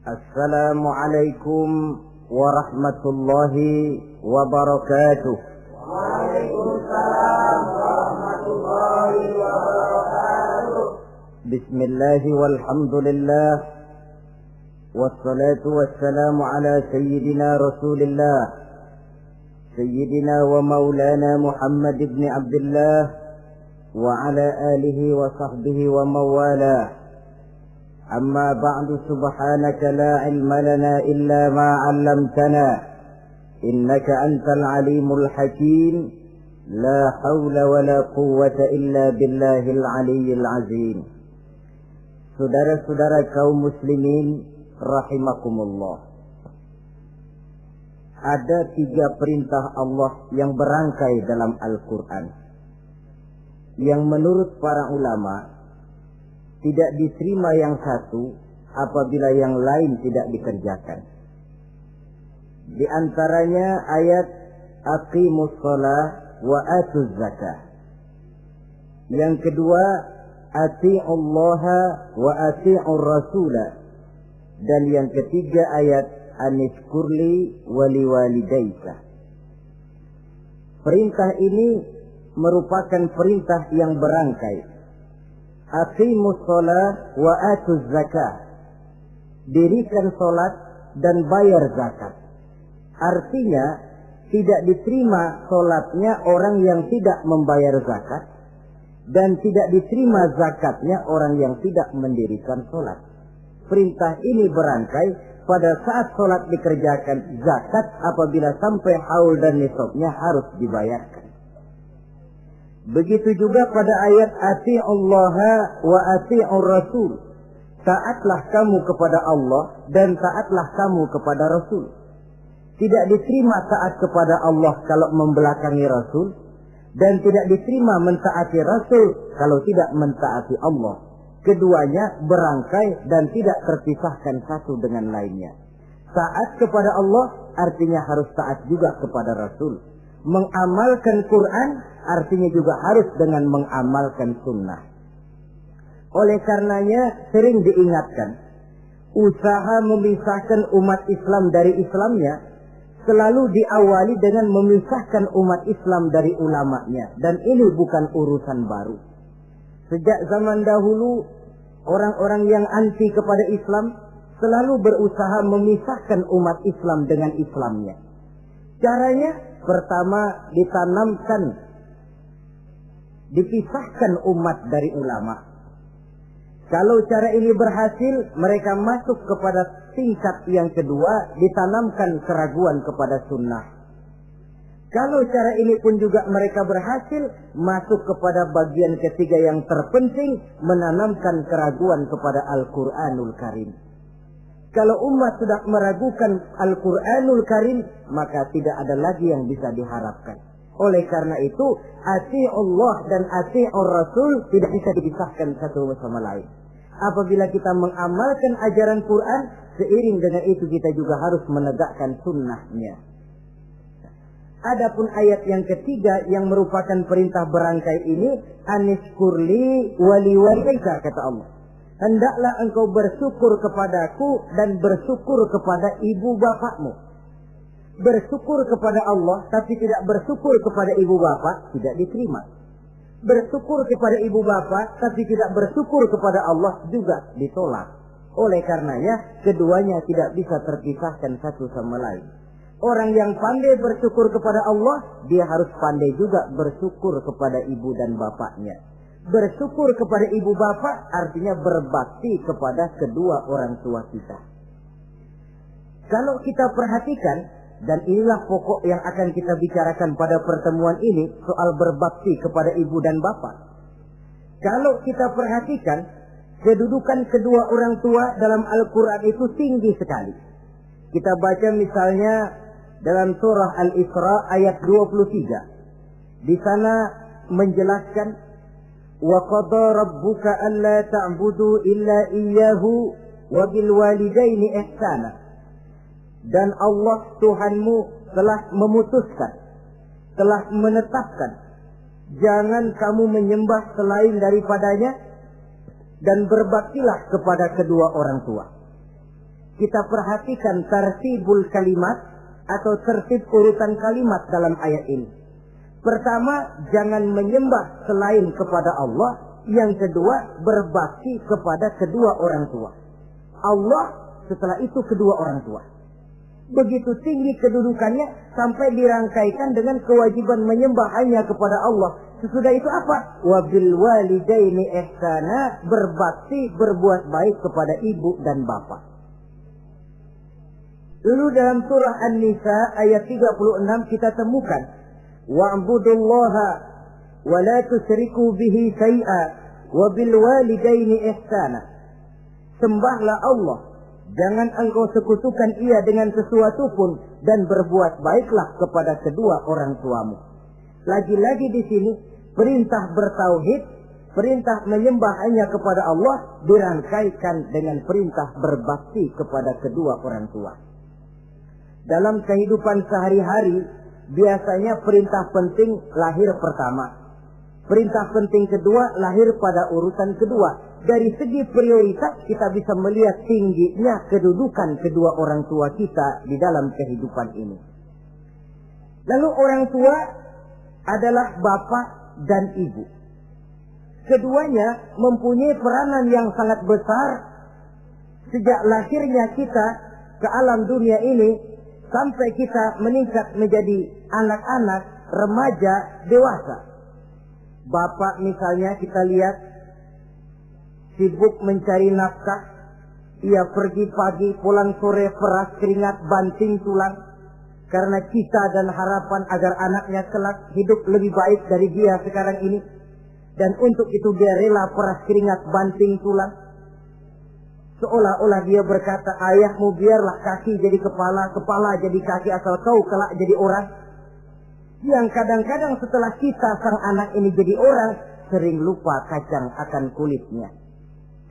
Assalamualaikum warahmatullahi wabarakatuh. Waalaikumsalam warahmatullahi wabarakatuh. Bismillahi walhamdulillah. Wassalatu wassalamu ala sayyidina Rasulillah, sayyidina wa maulana Muhammad ibn Abdullah wa ala alihi wa sahbihi wa mawalah. Amma ba'du, subhanaka la ilma lana illa ma 'allamtana innaka antal alimul hakim. La haula wa la quwwata illa billahil aliyyil azim. Saudara-saudara kaum muslimin rahimakumullah. Ada 3 perintah Allah yang berangkai dalam Al-Quran, yang menurut para ulama tidak diterima yang satu apabila yang lain tidak dikerjakan. Di antaranya ayat aqimus shalah wa atuz zakah. Yang kedua ati'ullaha wa ati'ur rasula. Dan yang ketiga ayat anishkurli wali walidaika. Perintah ini merupakan perintah yang berangkai. Aqimus shalah wa atuz zakah. Dirikan salat dan bayar zakat. Artinya tidak diterima salatnya orang yang tidak membayar zakat, dan tidak diterima zakatnya orang yang tidak mendirikan salat. Perintah ini berangkai pada saat salat dikerjakan, zakat apabila sampai haul dan nisabnya harus dibayarkan. Begitu juga pada ayat ati'ullaha wa ati'ur rasul. Taatlah kamu kepada Allah dan taatlah kamu kepada Rasul. Tidak diterima taat kepada Allah kalau membelakangi Rasul, dan tidak diterima mentaati Rasul kalau tidak mentaati Allah. Keduanya berangkai dan tidak terpisahkan satu dengan lainnya. Taat kepada Allah artinya harus taat juga kepada Rasul. Mengamalkan Quran artinya juga harus dengan mengamalkan sunnah. Oleh karenanya sering diingatkan, usaha memisahkan umat Islam dari Islamnya selalu diawali dengan memisahkan umat Islam dari ulamanya. Dan ini bukan urusan baru. Sejak zaman dahulu, orang-orang yang anti kepada Islam selalu berusaha memisahkan umat Islam dengan Islamnya. Caranya pertama dipisahkan umat dari ulama. Kalau cara ini berhasil, mereka masuk kepada tingkat yang kedua, ditanamkan keraguan kepada sunnah. Kalau cara ini pun juga mereka berhasil, masuk kepada bagian ketiga yang terpenting, menanamkan keraguan kepada Al-Quranul Karim. Kalau umat sudah meragukan Al-Quranul Karim, maka tidak ada lagi yang bisa diharapkan. Oleh karena itu, ati'ullah dan ati'ur rasul tidak bisa dipisahkan satu sama lain. Apabila kita mengamalkan ajaran Quran, seiring dengan itu kita juga harus menegakkan sunnahnya. Adapun ayat yang ketiga yang merupakan perintah berangkai ini, anishkurli wali walidaika, kata Allah. Hendaklah engkau bersyukur kepadaku dan bersyukur kepada ibu bapakmu. Bersyukur kepada Allah tapi tidak bersyukur kepada ibu bapak tidak diterima. Bersyukur kepada ibu bapak tapi tidak bersyukur kepada Allah juga ditolak. Oleh karenanya keduanya tidak bisa terpisahkan satu sama lain. Orang yang pandai bersyukur kepada Allah, dia harus pandai juga bersyukur kepada ibu dan bapaknya. Bersyukur kepada ibu bapak artinya berbakti kepada kedua orang tua kita. Kalau kita perhatikan, dan inilah pokok yang akan kita bicarakan pada pertemuan ini, soal berbakti kepada ibu dan bapak. Kalau kita perhatikan, kedudukan kedua orang tua dalam Al-Quran itu tinggi sekali. Kita baca misalnya dalam surah Al-Isra ayat 23. Di sana menjelaskan, وَقَضَى رَبُّكَ أَلَّا تَعْبُدُوا إِلَّا إِيَّهُ وَبِالْوَالِدَيْنِ إِحْسَانًا. Dan Allah Tuhanmu telah memutuskan, telah menetapkan, jangan kamu menyembah selain daripadanya, dan berbaktilah kepada kedua orang tua. kita perhatikan tartibul kalimat atau tertib urutan kalimat dalam ayat ini. Pertama, jangan menyembah selain kepada Allah. Yang kedua, berbakti kepada kedua orang tua. Allah, setelah itu kedua orang tua. Begitu tinggi kedudukannya sampai dirangkaikan dengan kewajiban menyembah hanya kepada Allah. Sesudah itu apa? Wabil walidaini ihsana, berbakti, berbuat baik kepada ibu dan bapak. Lalu dalam surah An-Nisa ayat 36 kita temukan wa'budullaha wa la tusyriku bihi syai'a wa bil walidaini ihsana. Sembahlah Allah, jangan engkau sekutukan ia dengan sesuatu pun, dan berbuat baiklah kepada kedua orang tuamu. Lagi-lagi di sini perintah bertauhid, perintah menyembah hanya kepada Allah dirangkaikan dengan perintah berbakti kepada kedua orang tua. Dalam kehidupan sehari-hari, biasanya perintah penting lahir pertama. Perintah penting kedua lahir pada urutan kedua. Dari segi prioritas kita bisa melihat tingginya kedudukan kedua orang tua kita di dalam kehidupan ini. Lalu orang tua adalah bapak dan ibu. Keduanya mempunyai peranan yang sangat besar sejak lahirnya kita ke alam dunia ini sampai kita meningkat menjadi anak-anak, remaja, dewasa. Bapak misalnya kita lihat sibuk mencari nafkah. Ia pergi pagi, pulang sore, peras keringat, banting tulang. Karena cita dan harapan agar anaknya kelak hidup lebih baik dari dia sekarang ini. Dan untuk itu dia rela peras keringat, banting tulang. Seolah-olah dia berkata, ayahmu biarlah kaki jadi kepala, kepala jadi kaki, asal kau kelak jadi orang. Yang kadang-kadang setelah kita sang anak ini jadi orang, sering lupa kacang akan kulitnya.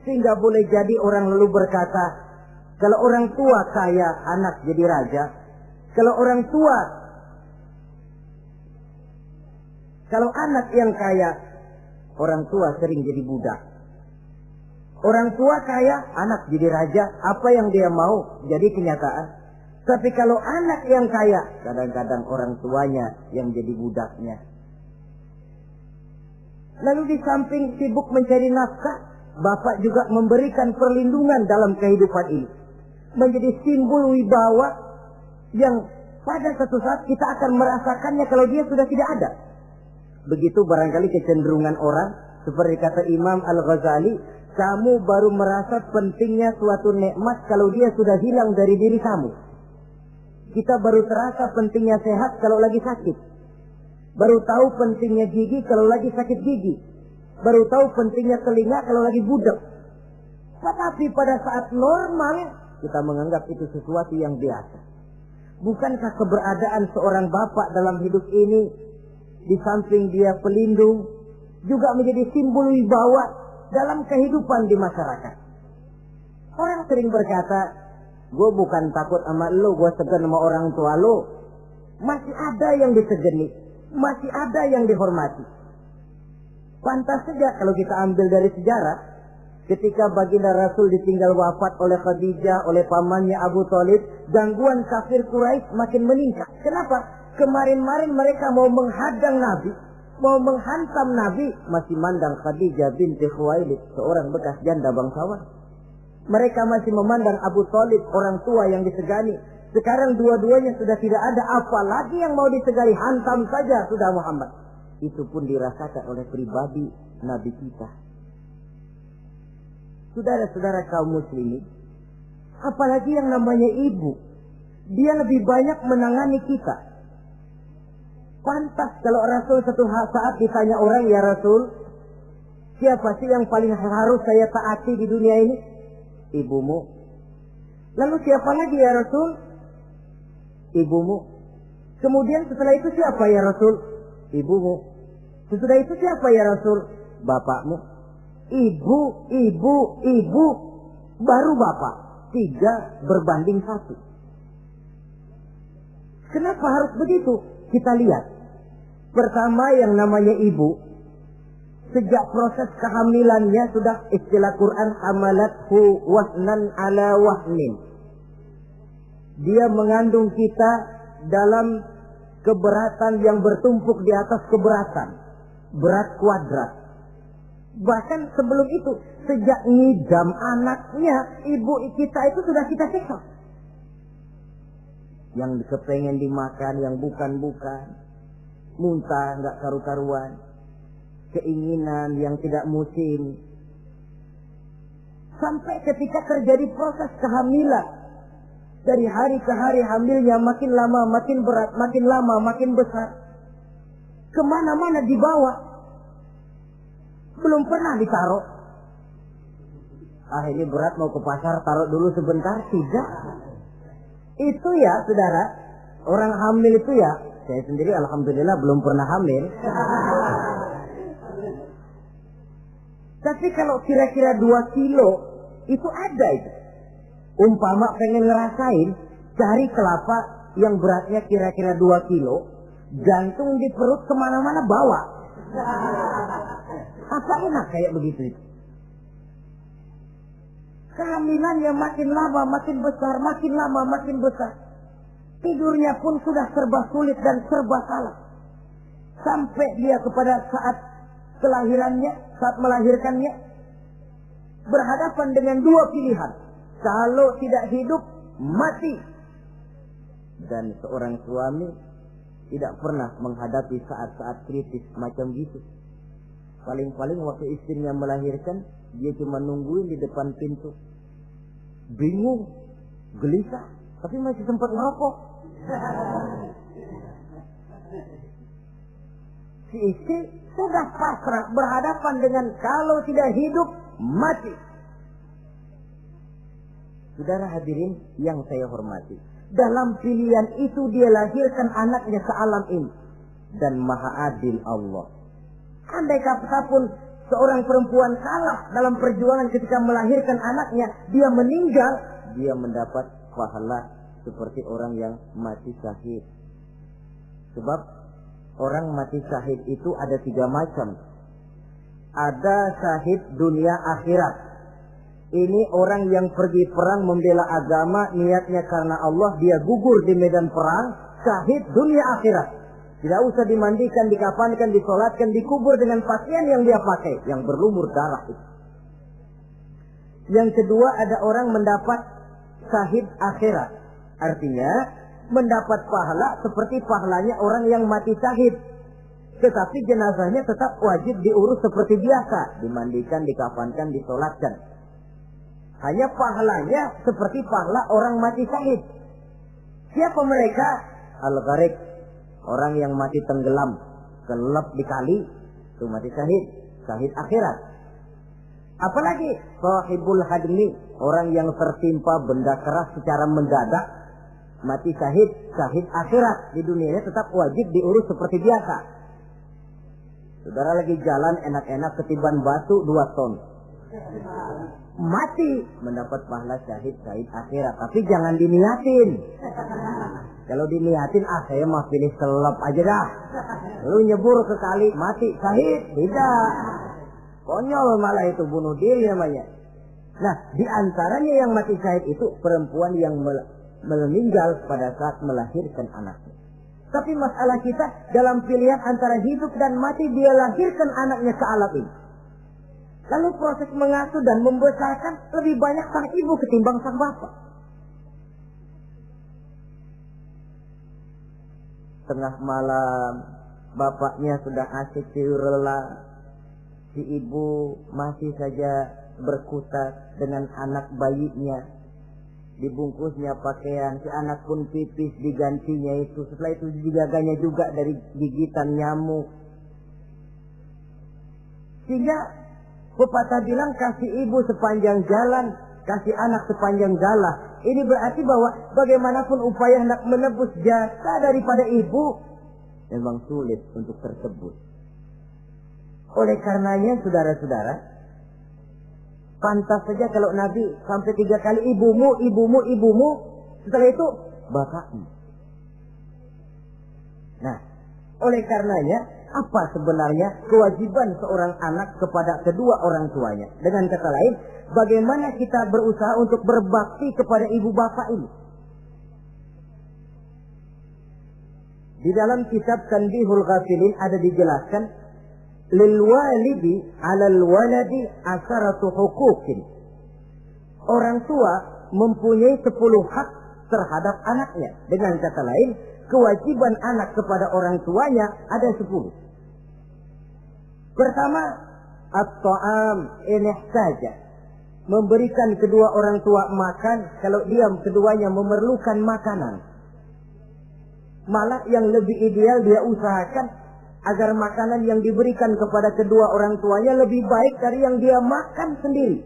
Sehingga boleh jadi orang lalu berkata, kalau orang tua kaya, anak jadi raja. Kalau anak yang kaya, orang tua sering jadi budak. Orang tua kaya, anak jadi raja. Apa yang dia mau jadi kenyataan. Tapi kalau anak yang kaya, kadang-kadang orang tuanya yang jadi budaknya. Lalu di samping sibuk mencari nafkah, bapak juga memberikan perlindungan dalam kehidupan ini. Menjadi simbol wibawa yang pada satu saat kita akan merasakannya kalau dia sudah tidak ada. Begitu barangkali kecenderungan orang, seperti kata Imam Al-Ghazali, kamu baru merasa pentingnya suatu nikmat kalau dia sudah hilang dari diri kamu. Kita baru terasa pentingnya sehat kalau lagi sakit. Baru tahu pentingnya gigi kalau lagi sakit gigi. Baru tahu pentingnya telinga kalau lagi budak. Tetapi pada saat normal, kita menganggap itu sesuatu yang biasa. Bukankah keberadaan seorang bapak dalam hidup ini, di samping dia pelindung, juga menjadi simbol wibawa dalam kehidupan di masyarakat? Orang sering berkata, gue bukan takut sama lo, gue segan sama orang tua lo. Masih ada yang disegani, masih ada yang dihormati. Pantas saja kalau kita ambil dari sejarah, ketika baginda Rasul ditinggal wafat oleh Khadijah, oleh pamannya Abu Thalib, gangguan kafir Quraisy makin meningkat. Kenapa? Kemarin-marin mereka mau menghadang Nabi, mau menghantam Nabi, masih mandang Khadijah binti Khuwailid, seorang bekas janda bangsawan. Mereka masih memandang Abu Thalib, orang tua yang disegani. Sekarang dua-duanya sudah tidak ada, apalagi yang mau disegani, hantam saja sudah Muhammad. Itu pun dirasakan oleh pribadi Nabi kita. Saudara-saudara kaum muslimin, apalagi yang namanya ibu, dia lebih banyak menangani kita. Pantas kalau Rasul satu saat ditanya orang, ya Rasul, siapa sih yang paling harus saya taati di dunia ini? Ibumu. Lalu siapa lagi ya Rasul? Ibumu. Kemudian setelah itu siapa ya Rasul? Ibumu. Setelah itu siapa ya Rasul? Bapakmu. Ibu, baru bapak. 3 berbanding 1. Kenapa harus begitu? Kita lihat. Pertama yang namanya ibu, sejak proses kehamilannya sudah istilah Quran hamalathu wahnan ala wahnin. Dia mengandung kita dalam keberatan yang bertumpuk di atas keberatan. Berat kuadrat. Bahkan sebelum itu, sejak ngidam anaknya, ibu kita itu sudah kita siksa. Yang kepengen dimakan, yang bukan-bukan. Muntah, nggak karu-karuan. Keinginan yang tidak musim. Sampai ketika terjadi proses kehamilan. Dari hari ke hari hamilnya makin lama, makin berat, makin lama, makin besar. Kemana-mana dibawa. Belum pernah ditaruh. Ini berat mau ke pasar, taruh dulu sebentar. Tidak. Itu ya saudara, orang hamil itu ya, saya sendiri alhamdulillah belum pernah hamil. Tapi kalau kira-kira 2 kilo, itu ada itu. Umpama pengen ngerasain, cari kelapa yang beratnya kira-kira 2 kilo, gantung di perut kemana-mana bawa. Apa enak kayak begitu itu? Kehamilannya makin lama makin besar, makin lama makin besar. Tidurnya pun sudah serba sulit dan serba salah. Sampai dia kepada saat kelahirannya, saat melahirkannya, berhadapan dengan 2 pilihan. Kalau tidak hidup, mati. Dan seorang suami tidak pernah menghadapi saat-saat kritis macam gitu. Paling-paling waktu istrinya melahirkan, dia cuma nungguin di depan pintu. Bingung, gelisah, tapi masih sempat ngerokok. Si istri sudah pasrah berhadapan dengan kalau tidak hidup, mati. Saudara hadirin yang saya hormati, dalam pilihan itu dia lahirkan anaknya ke alam ini. Dan maha adil Allah. Andai kata pun seorang perempuan kalah dalam perjuangan ketika melahirkan anaknya, dia meninggal, dia mendapat pahala seperti orang yang mati syahid. Sebab orang mati syahid itu ada 3 macam. Ada syahid dunia akhirat. Ini orang yang pergi perang membela agama, niatnya karena Allah, dia gugur di medan perang, syahid dunia akhirat. Tidak usah dimandikan, dikafankan, disolatkan, dikubur dengan pakaian yang dia pakai, yang berlumur darah itu. Yang kedua, ada orang mendapat syahid akhirat. Artinya, mendapat pahala seperti pahalanya orang yang mati syahid. Tetapi jenazahnya tetap wajib diurus seperti biasa. Dimandikan, dikafankan, disolatkan. Hanya pahalanya seperti pahala orang mati syahid. Siapa mereka? Al-Gharik. Orang yang mati tenggelam. Kelelep di kali. Itu mati syahid. Syahid akhirat. Apalagi? Sahibul hadmi. Orang yang tertimpa benda keras secara mendadak. Mati syahid. Syahid akhirat. Di dunianya tetap wajib diurus seperti biasa. Saudara lagi jalan enak-enak ketiban batu 2 ton. Mati mendapat pahala syahid akhirat, tapi jangan diniatin. Kalau diniatin, saya mah pilih selep aja dah. Lu nyebur ke kali mati syahid, tidak. Konyol malah itu, bunuh diri namanya. Nah, di antaranya yang mati syahid itu perempuan yang meninggal pada saat melahirkan anaknya. Tapi masalah kita dalam pilihan antara hidup dan mati, dia lahirkan anaknya ke alam ini. Lalu proses mengasuh dan membesarkan lebih banyak sang ibu ketimbang sang bapak. Tengah malam, bapaknya sudah asik tidur lelap. Si ibu masih saja berkutat dengan anak bayinya. Dibungkusnya pakaian, si anak pun pipis digantinya itu. Setelah itu dijaganya juga dari gigitan nyamuk. Sehingga pepatah bilang kasih ibu sepanjang jalan, kasih anak sepanjang galah. Ini berarti bahwa bagaimanapun upaya hendak menebus jasa daripada ibu, memang sulit untuk tersebut. Oleh karenanya saudara-saudara, pantas saja kalau Nabi sampai 3 kali ibumu, ibumu, ibumu, setelah itu bapakmu. Nah, oleh karenanya apa sebenarnya kewajiban seorang anak kepada kedua orang tuanya? Dengan kata lain, bagaimana kita berusaha untuk berbakti kepada ibu bapak ini? Di dalam kitab Tanbihul Ghafilin ada dijelaskan, lil walidi 'alal waladi asharatu huquqin. Orang tua mempunyai 10 hak terhadap anaknya. Dengan kata lain, kewajiban anak kepada orang tuanya ada 10. Pertama, at-ta'am in ihtaja. Memberikan kedua orang tua makan kalau dia keduanya memerlukan makanan. Malah yang lebih ideal dia usahakan agar makanan yang diberikan kepada kedua orang tuanya lebih baik dari yang dia makan sendiri.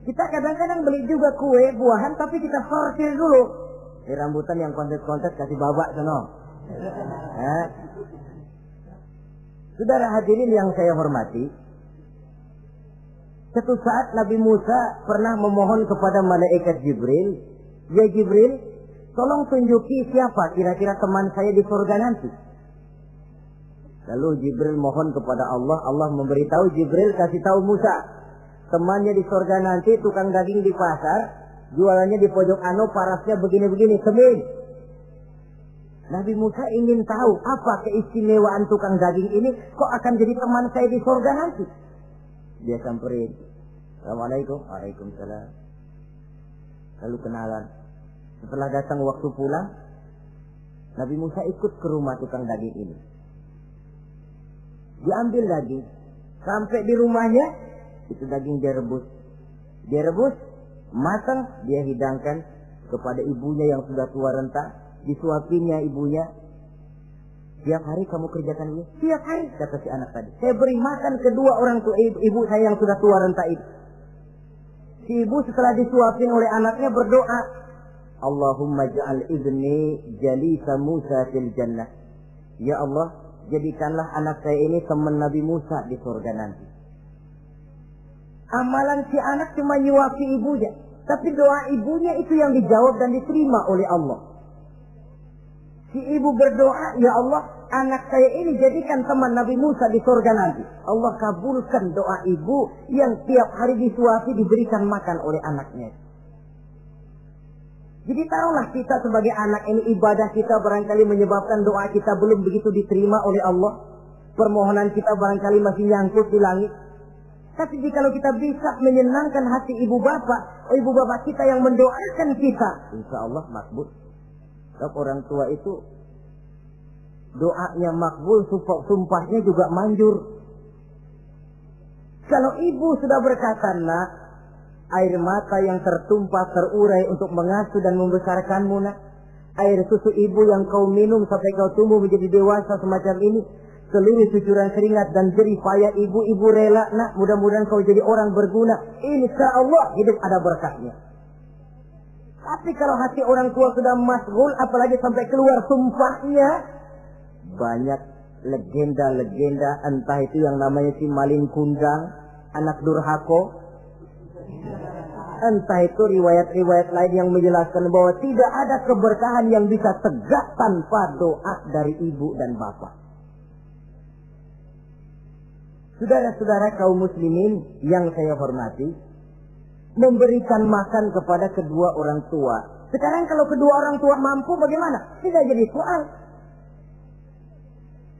Kita kadang-kadang beli juga kue, buahan, tapi kita sortir dulu. Rambutan yang kontes-kontes kasih babak sono. Saudara hadirin yang saya hormati, suatu saat Nabi Musa pernah memohon kepada malaikat Jibril, "Ya Jibril, tolong tunjuki siapa kira-kira teman saya di surga nanti." Lalu Jibril mohon kepada Allah, Allah memberitahu Jibril kasih tahu Musa, temannya di surga nanti tukang daging di pasar, jualannya di pojok parasnya begini-begini, semin. Nabi Musa ingin tahu apa keistimewaan tukang daging ini kok akan jadi teman saya di surga nanti. Dia samperin, "Assalamualaikum." "Waalaikumsalam." Lalu kenalan. Setelah datang waktu pulang, Nabi Musa ikut ke rumah tukang daging ini. Diambil daging, sampai di rumahnya, itu daging dia rebus. Dia rebus, matang, dia hidangkan kepada ibunya yang sudah tua renta. Disuapinnya ibunya. "Tiap hari kamu kerjakan ini?" "Tiap hari," kata si anak tadi. "Saya beri makan kedua orang tua ibu saya yang sudah tua renta itu." Si ibu setelah disuapin oleh anaknya berdoa, "Allahumma ja'al ibni jalisa Musa fil jannah." Ya Allah, jadikanlah anak saya ini teman Nabi Musa di surga nanti. Amalan si anak cuma nyuapi ibunya, tapi doa ibunya itu yang dijawab dan diterima oleh Allah. Si ibu berdoa, "Ya Allah, anak saya ini jadikan teman Nabi Musa di surga nanti." Allah kabulkan doa ibu yang tiap hari disuapi diberikan makan oleh anaknya. Jadi taruhlah kita sebagai anak ini, ibadah kita barangkali menyebabkan doa kita belum begitu diterima oleh Allah. Permohonan kita barangkali masih nyangkut di langit. Tapi jikalau kita bisa menyenangkan hati ibu bapak kita yang mendoakan kita, insya Allah makbul. Sebab orang tua itu doanya makbul, sumpahnya juga manjur. Kalau ibu sudah berkata, "Nak, air mata yang tertumpah terurai untuk mengasuh dan membesarkanmu, nak. Air susu ibu yang kau minum sampai kau tumbuh menjadi dewasa semacam ini, seluruh cucuran keringat dan jerih payah ibu rela, nak. Mudah-mudahan kau jadi orang berguna. Insya Allah hidup ada berkahnya." Tapi kalau hati orang tua sudah masghul, apalagi sampai keluar sumpahnya, banyak legenda-legenda, entah itu yang namanya si maling kundang, anak durhako, entah itu riwayat-riwayat lain yang menjelaskan bahwa tidak ada keberkahan yang bisa tegak tanpa doa dari ibu dan bapak. Saudara-saudara kaum muslimin yang saya hormati, memberikan makan kepada kedua orang tua. Sekarang kalau kedua orang tua mampu bagaimana? Tidak jadi soal.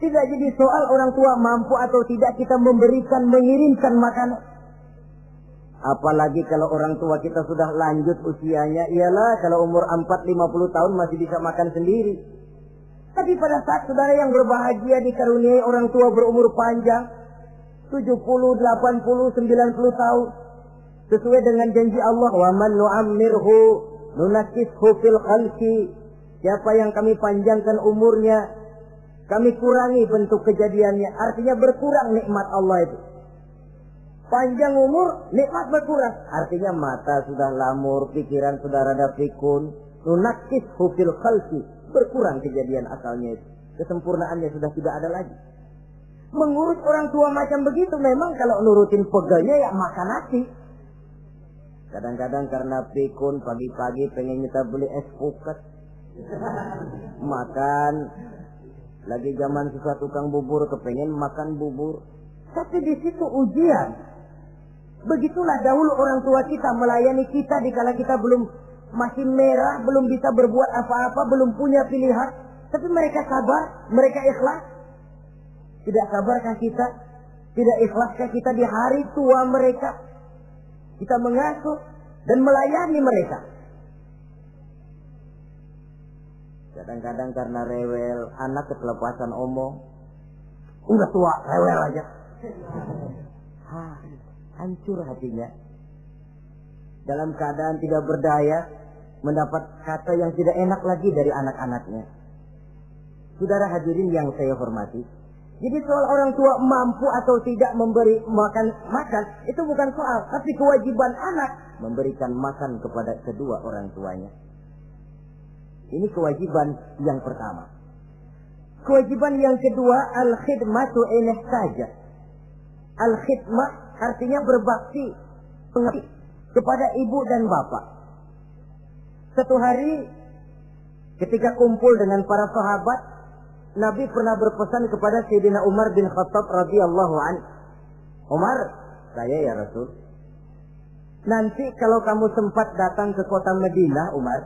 Tidak jadi soal orang tua mampu atau tidak kita memberikan, mengirimkan makanan. Apalagi kalau orang tua kita sudah lanjut usianya, ialah kalau umur 40-50 tahun masih bisa makan sendiri. Tapi pada saat saudara yang berbahagia dikaruniai orang tua berumur panjang, 70, 80, 90 tahun, sesuai dengan janji Allah, "Wa man nu'ammirhu nunakkishu fil khalqi." Siapa yang kami panjangkan umurnya, kami kurangi bentuk kejadiannya. Artinya berkurang nikmat Allah itu. Panjang umur, nikmat berkurang. Artinya mata sudah lamur, pikiran sudah rada pikun. Nunakkishu fil khalqi. Berkurang kejadian asalnya itu. Kesempurnaannya sudah tidak ada lagi. Mengurus orang tua macam begitu memang kalau nurutin pegelnya ya makan nasi. Kadang-kadang karena pikun pagi-pagi pengen kita beli es puket. Makan. Lagi zaman susah tukang bubur kepengen makan bubur. Tapi di situ ujian. Begitulah dahulu orang tua kita melayani kita dikala kita belum masih merah, belum bisa berbuat apa-apa, belum punya pilihan, tapi mereka sabar, mereka ikhlas. Tidak sabarkah kita? Tidak ikhlaskah kita di hari tua mereka? Kita mengasuh dan melayani mereka. Kadang-kadang karena rewel, anak kelepasan omong, udah tua, rewel aja. Hancur hatinya. Dalam keadaan tidak berdaya, mendapat kata yang tidak enak lagi dari anak-anaknya. Saudara hadirin yang saya hormati, jadi soal orang tua mampu atau tidak memberi makan, itu bukan soal, tapi kewajiban anak memberikan makan kepada kedua orang tuanya. Ini kewajiban yang pertama. Kewajiban yang kedua, al-khidmatu in ihtaja. Al-khidmah artinya berbakti kepada ibu dan bapak. Satu hari ketika kumpul dengan para sahabat, Nabi pernah berpesan kepada Sayyidina Umar bin Khattab radhiyallahu anhu. Umar, saya ya Rasul, nanti kalau kamu sempat datang ke kota Madinah, Umar,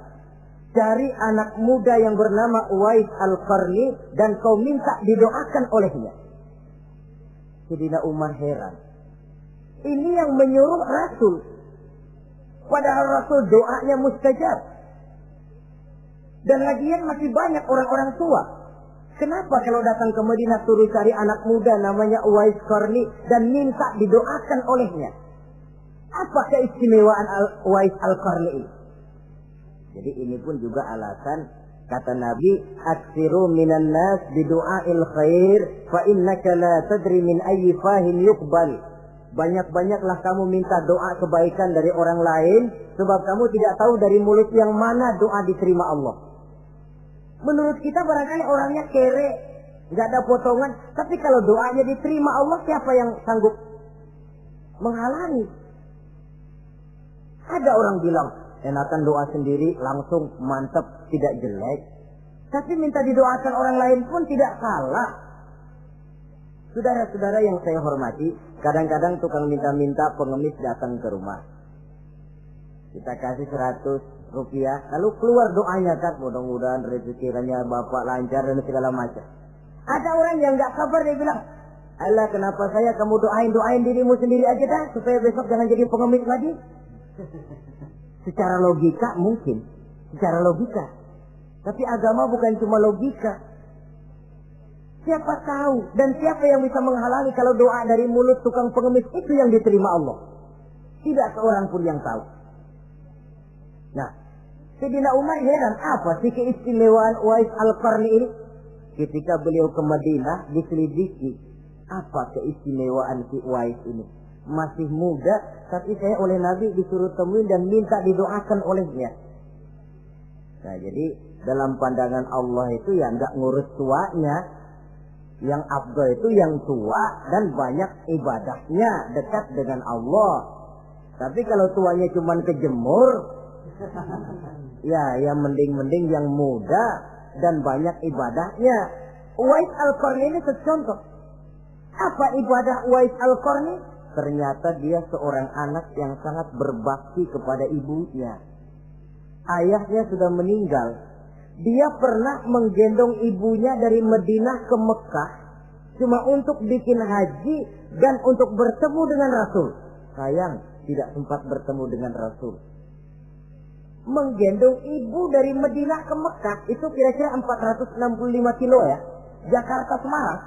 cari anak muda yang bernama Uwais Al-Qarni dan kau minta didoakan olehnya. Sayyidina Umar heran. Ini yang menyuruh Rasul. Padahal Rasul doanya mustajab. Dan lagian masih banyak orang-orang tua. Kenapa kalau datang ke Madinah suruh cari anak muda namanya Uwais Qarni dan minta didoakan olehnya? Apa keistimewaan Uwais Al-Qarni ini? Jadi ini pun juga alasan kata Nabi, aksiru minan nas bidu'ail khair fa innaka la tadri min ayyi fahin yuqbal. Banyak-banyaklah kamu minta doa kebaikan dari orang lain, sebab kamu tidak tahu dari mulut yang mana doa diterima Allah. Menurut kita barangkali orangnya kere, nggak ada potongan, tapi kalau doanya diterima Allah, siapa yang sanggup menghalangi? Ada orang bilang, enakan doa sendiri langsung mantap, tidak jelek. Tapi minta didoakan orang lain pun tidak salah. Saudara-saudara yang saya hormati, kadang-kadang tukang minta-minta pengemis datang ke rumah. Kita kasih 100 rupiah, lalu keluar doanya kan, mudah-mudahan rezekinya bapak lancar dan segala macam. Ada orang yang nggak sabar, dia bilang, Allah kenapa saya kamu doain dirimu sendiri aja dah, supaya besok jangan jadi pengemis lagi. Secara logika mungkin, secara logika. Tapi agama bukan cuma logika. Siapa tahu dan siapa yang bisa menghalangi kalau doa dari mulut tukang pengemis itu yang diterima Allah? Tidak seorang pun yang tahu. Nah, Sayyidina Umar heran, apa sih keistimewaan Uwais Al-Qarni ini? Ketika beliau ke Madinah diselidiki, apa keistimewaan si Uwais ini? Masih muda, tapi saya oleh Nabi disuruh temuin dan minta didoakan olehnya. Nah, jadi dalam pandangan Allah itu ya nggak ngurus tuanya. Yang afdal itu yang tua dan banyak ibadahnya, dekat dengan Allah. Tapi kalau tuanya cuma kejemur, ya yang mending-mending yang muda dan banyak ibadahnya. Uwais Al-Qarni ini contoh. Apa ibadah Uwais Al-Qarni? Ternyata dia seorang anak yang sangat berbakti kepada ibunya. Ayahnya sudah meninggal. Dia pernah menggendong ibunya dari Madinah ke Mekah cuma untuk bikin haji dan untuk bertemu dengan Rasul. Sayang, tidak sempat bertemu dengan Rasul. Menggendong ibu dari Madinah ke Mekah itu kira-kira 465 kilo ya. Jakarta Semarang.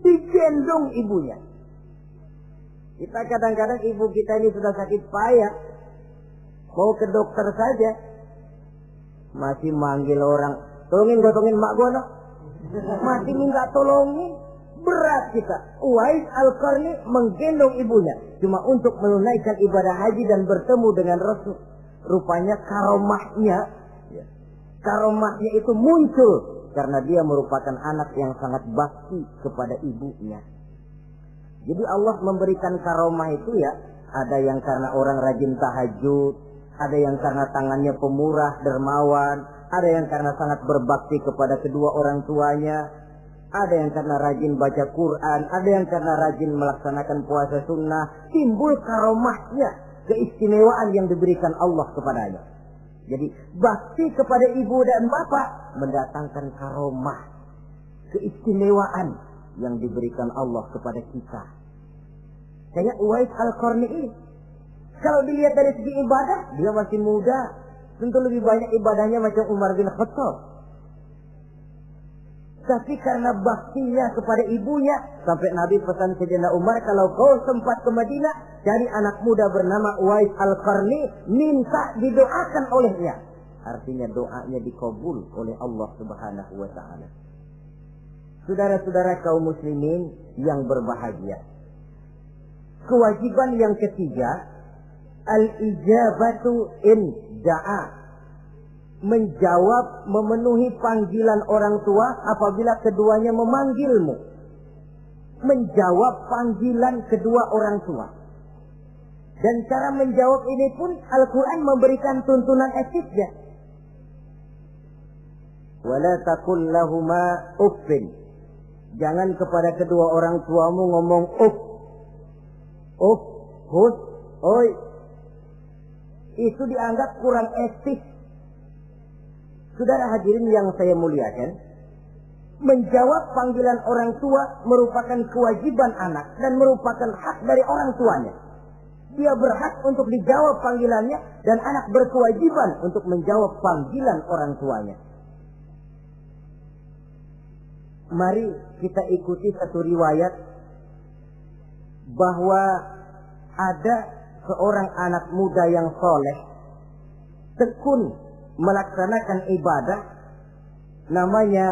Digendong ibunya. Kita kadang-kadang ibu kita ini sudah sakit payah, mau ke dokter saja masih manggil orang, tolongin mak gua no. Masih minta tolongin. Berat kita. Uwais Al-Qarni menggendong ibunya cuma untuk menunaikan ibadah haji dan bertemu dengan Rasul. Rupanya karomahnya itu muncul karena dia merupakan anak yang sangat bakti kepada ibunya. Jadi Allah memberikan karomah itu ya, ada yang karena orang rajin tahajud, ada yang karena tangannya pemurah, dermawan, ada yang karena sangat berbakti kepada kedua orang tuanya, ada yang karena rajin baca Quran, ada yang karena rajin melaksanakan puasa sunnah. Timbul karomahnya keistimewaan yang diberikan Allah kepadanya. Jadi bakti kepada ibu dan bapak mendatangkan karomah, keistimewaan yang diberikan Allah kepada kita. Kayak Uwais Al-Qarni ini, kalau dilihat dari segi ibadah, dia masih muda, tentu lebih banyak ibadahnya macam Umar bin Khattab. Tapi karena baktinya kepada ibunya, sampai Nabi pesan Sayyidina Umar, kalau kau sempat ke Madinah, cari anak muda bernama Uwais Al-Qarni, minta didoakan olehnya. Artinya doanya dikabul oleh Allah Subhanahu wa Ta'ala. Saudara-saudara kaum muslimin yang berbahagia, kewajiban yang ketiga, al-ijabatu in da'a, menjawab, memenuhi panggilan orang tua apabila keduanya memanggilmu. Menjawab panggilan kedua orang tua. Dan cara menjawab ini pun Al-Quran memberikan tuntunan etiknya. Wala taqul lahuma uffin. Jangan kepada kedua orang tuamu ngomong uff. Uff, hus, oi. Itu dianggap kurang etis. Saudara hadirin yang saya muliakan, menjawab panggilan orang tua merupakan kewajiban anak dan merupakan hak dari orang tuanya. Dia berhak untuk dijawab panggilannya dan anak berkewajiban untuk menjawab panggilan orang tuanya. Mari kita ikuti satu riwayat bahwa ada seorang anak muda yang soleh, tekun melaksanakan ibadah, namanya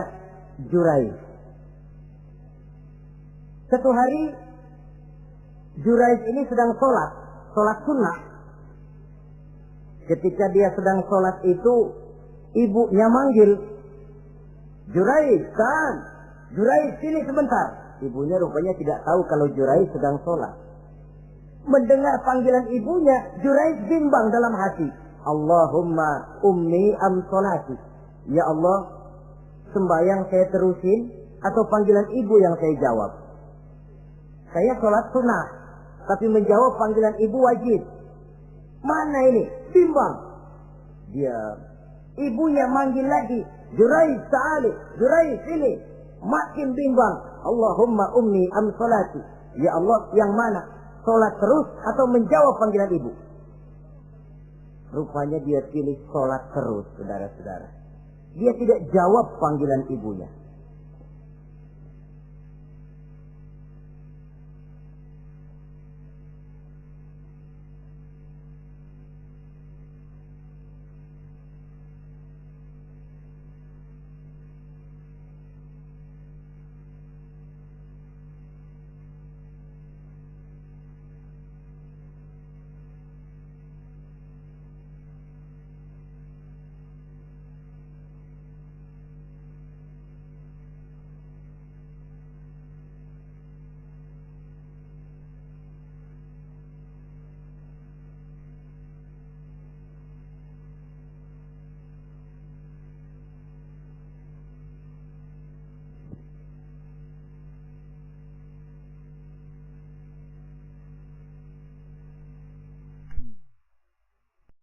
Jurayj. Satu hari Jurayj ini sedang sholat sunnah. Ketika dia sedang sholat itu, ibunya manggil, Jurayj, kan? Jurayj, sini sebentar. Ibunya rupanya tidak tahu kalau Jurayj sedang sholat. Mendengar panggilan ibunya, Jurayj bimbang dalam hati. Allahumma ummi am sholati. Ya Allah, sembahyang saya terusin atau panggilan ibu yang saya jawab? Saya sholat sunnah, tapi menjawab panggilan ibu wajib. Mana ini? Bimbang. Dia, ibunya manggil lagi, Jurayj ta'ali, Jurayj sini. Makin bimbang. Allahumma ummi am sholati. Ya Allah, yang mana? Sholat terus atau menjawab panggilan ibu? Rupanya dia pilih sholat terus, saudara-saudara. Dia tidak jawab panggilan ibunya.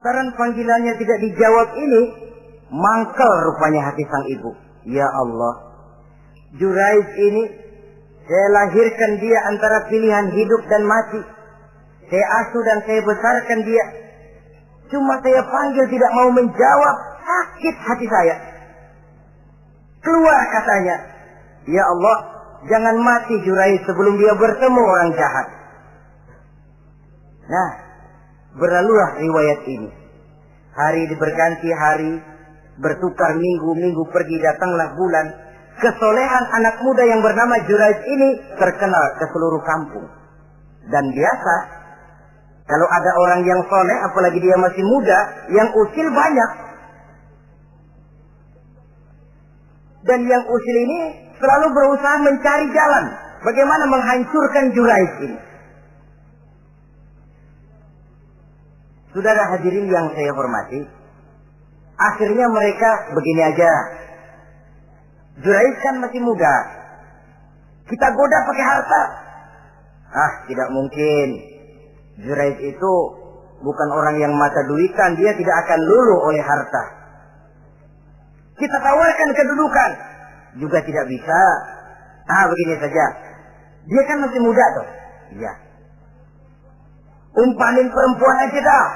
Karena panggilannya tidak dijawab ini, mangkel rupanya hati sang ibu. Ya Allah, Jurayj ini, saya lahirkan dia antara pilihan hidup dan mati. Saya asuh dan saya besarkan dia. Cuma saya panggil tidak mau menjawab, sakit hati saya. Keluar katanya, ya Allah, jangan mati Jurayj sebelum dia bertemu orang jahat. Nah, berlalulah riwayat ini. Hari berganti hari, bertukar minggu pergi, datanglah bulan. Kesolehan anak muda yang bernama Jurayj ini terkenal ke seluruh kampung. Dan biasa, kalau ada orang yang soleh, apalagi dia masih muda, yang usil banyak. Dan yang usil ini selalu berusaha mencari jalan bagaimana menghancurkan Jurayj ini. Saudara hadirin yang saya hormati, akhirnya mereka begini aja. Jurayj kan masih muda, kita goda pakai harta. Ah, tidak mungkin. Jurayj itu bukan orang yang mata duitan, dia tidak akan luluh oleh harta. Kita tawarkan kedudukan, juga tidak bisa. Begini saja. Dia kan masih muda tuh. Iya. Umpanin perempuan aja dah.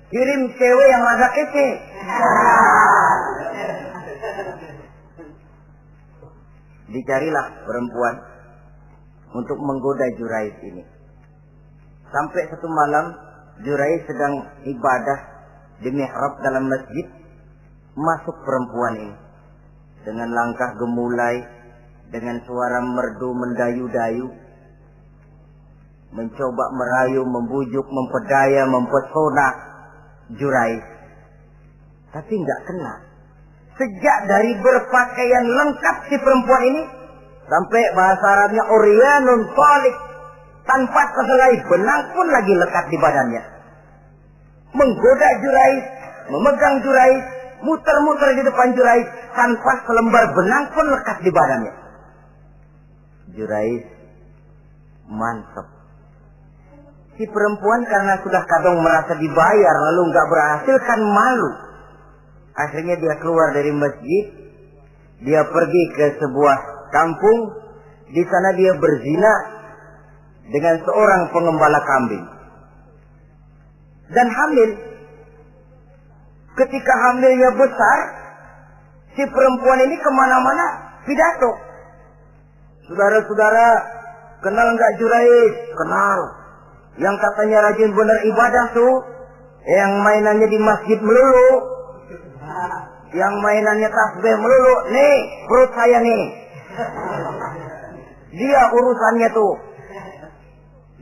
Kirim cewek yang rada kece. Dicarilah perempuan untuk menggoda Jurais ini. Sampai satu malam Jurais sedang ibadah di mihrab dalam masjid. Masuk perempuan ini dengan langkah gemulai, dengan suara merdu mendayu-dayu, mencoba merayu, membujuk, mempedaya, mempesona Jurais. Tapi enggak kena. Sejak dari berpakaian lengkap si perempuan ini, sampai bahasa Arabnya uryanun thalik, tanpa sehelai benang pun lagi lekat di badannya. Menggoda Jurais, memegang Jurais, muter-muter di depan Jurais, tanpa selembar benang pun lekat di badannya. Jurais mantap. Si perempuan karena sudah kadang merasa dibayar lalu nggak berhasil kan malu. Akhirnya dia keluar dari masjid, dia pergi ke sebuah kampung, di sana dia berzina dengan seorang pengembala kambing dan hamil. Ketika hamilnya besar, si perempuan ini kemana-mana pidato. Saudara-saudara, kenal nggak Jurais? Kenal. Yang katanya rajin benar ibadah tuh, yang mainannya di masjid melulu, yang mainannya tasbih melulu. Nih, perut saya nih. Dia urusannya tuh.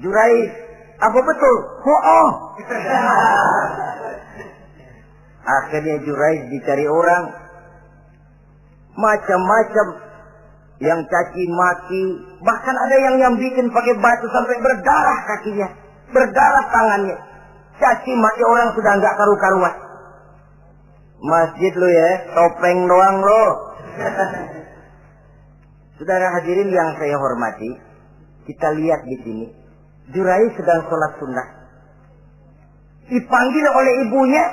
Jurais, apa betul? Oh. Akhirnya Jurais dicari orang, macam-macam, yang caci maki, bahkan ada yang bikin pakai batu sampai berdarah kakinya, berdarah tangannya. Caci maki orang sudah nggak karu-karuan. Masjid lo ya, topeng doang lo. Saudara hadirin yang saya hormati, kita lihat di sini, Jurais sedang sholat sunnah, dipanggil oleh ibunya,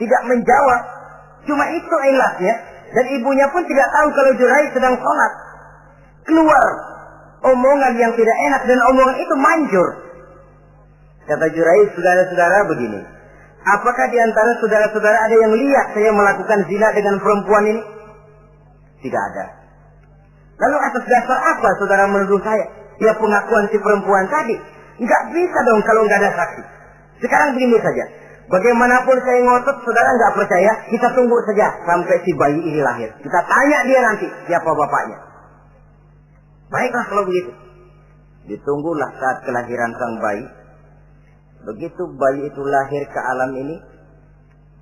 tidak menjawab. Cuma itu ilasnya. Dan ibunya pun tidak tahu kalau Jurais sedang sholat. Keluar omongan yang tidak enak dan omongan itu manjur. Kata Jurais, saudara-saudara begini, apakah di antara saudara-saudara ada yang lihat saya melakukan zina dengan perempuan ini? Tidak ada. Lalu atas dasar apa saudara menuduh saya? Ya pengakuan si perempuan tadi. Nggak bisa dong kalau nggak ada saksi. Sekarang begini saja. Bagaimanapun saya ngotot, saudara nggak percaya, kita tunggu saja sampai si bayi ini lahir. Kita tanya dia nanti siapa bapaknya. Baiklah kalau begitu. Ditunggulah saat kelahiran sang bayi. Begitu bayi itu lahir ke alam ini,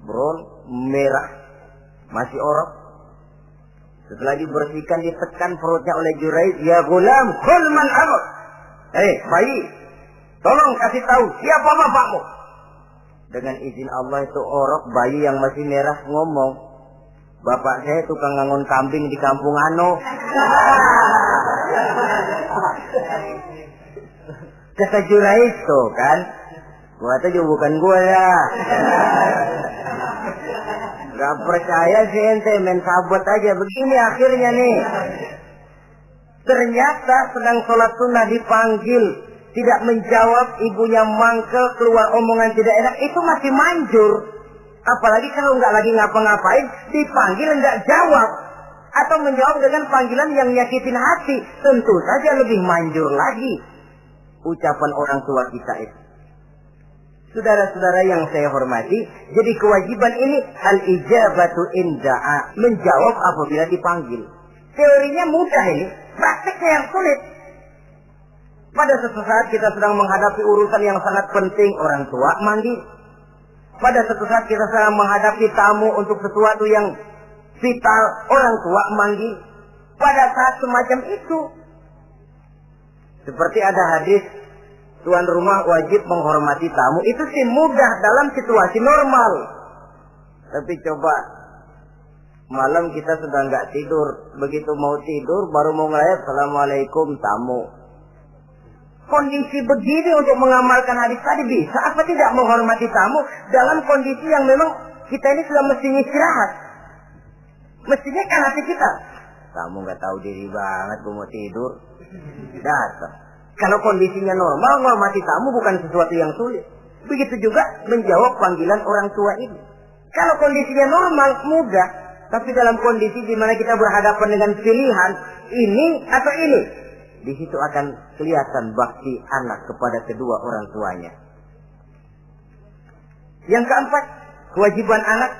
bron merah, masih orok. Setelah dibersihkan, ditekan perutnya oleh Jurais, ya gulam, kul man abuk. Bayi, tolong kasih tahu siapa bapakmu. Dengan izin Allah itu orok, bayi yang masih merah ngomong, bapak saya tukang ngangon kambing di kampung Ano. Kata Jurais tuh kan, gua tuh juga bukan gua ya. Gak percaya sih ente, main sabot aja. Begini akhirnya nih, ternyata sedang sholat sunnah dipanggil, tidak menjawab, ibunya mangkel, keluar omongan tidak enak, itu masih manjur. Apalagi kalau nggak lagi ngapa-ngapain, dipanggil nggak jawab, atau menjawab dengan panggilan yang nyakitin hati, tentu saja lebih manjur lagi ucapan orang tua kita itu. Saudara-saudara yang saya hormati, jadi kewajiban ini al-ijabatu inda'a, menjawab apabila dipanggil. Teorinya mudah ini, prakteknya yang sulit. Pada suatu saat kita sedang menghadapi urusan yang sangat penting, orang tua manggil. Pada suatu saat kita sedang menghadapi tamu untuk sesuatu yang vital, orang tua manggil. Pada saat semacam itu, seperti ada hadis, tuan rumah wajib menghormati tamu. Itu sih mudah dalam situasi normal. Tapi coba malam kita sudah nggak tidur, begitu mau tidur baru mau ngelayat, assalamualaikum tamu. kondisi begini untuk mengamalkan hadis tadi bisa apa tidak menghormati tamu dalam kondisi yang memang kita ini sudah mestinya istirahat. Mestinya kan hati kita, kamu nggak tahu diri banget, gue mau tidur, datang. Kalau kondisinya normal, menghormati tamu bukan sesuatu yang sulit. Begitu juga menjawab panggilan orang tua ini. Kalau kondisinya normal, mudah. Tapi dalam kondisi di mana kita berhadapan dengan pilihan ini atau ini, di situ akan kelihatan bakti anak kepada kedua orang tuanya. Yang keempat, kewajiban anak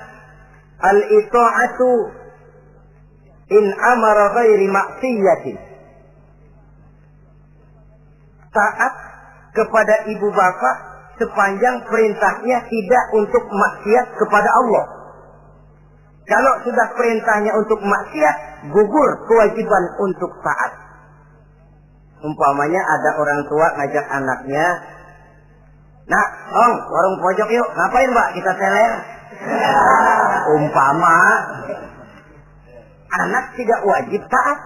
al-ita'atu in amara ghairi maksiyatin. Taat kepada ibu bapak sepanjang perintahnya tidak untuk maksiat kepada Allah. Kalau sudah perintahnya untuk maksiat, gugur kewajiban untuk taat. Umpamanya ada orang tua ngajak anaknya, "Nak, Om, warung pojok yuk." "Ngapain, Mbak?" "Kita teler." Umpama anak tidak wajib taat.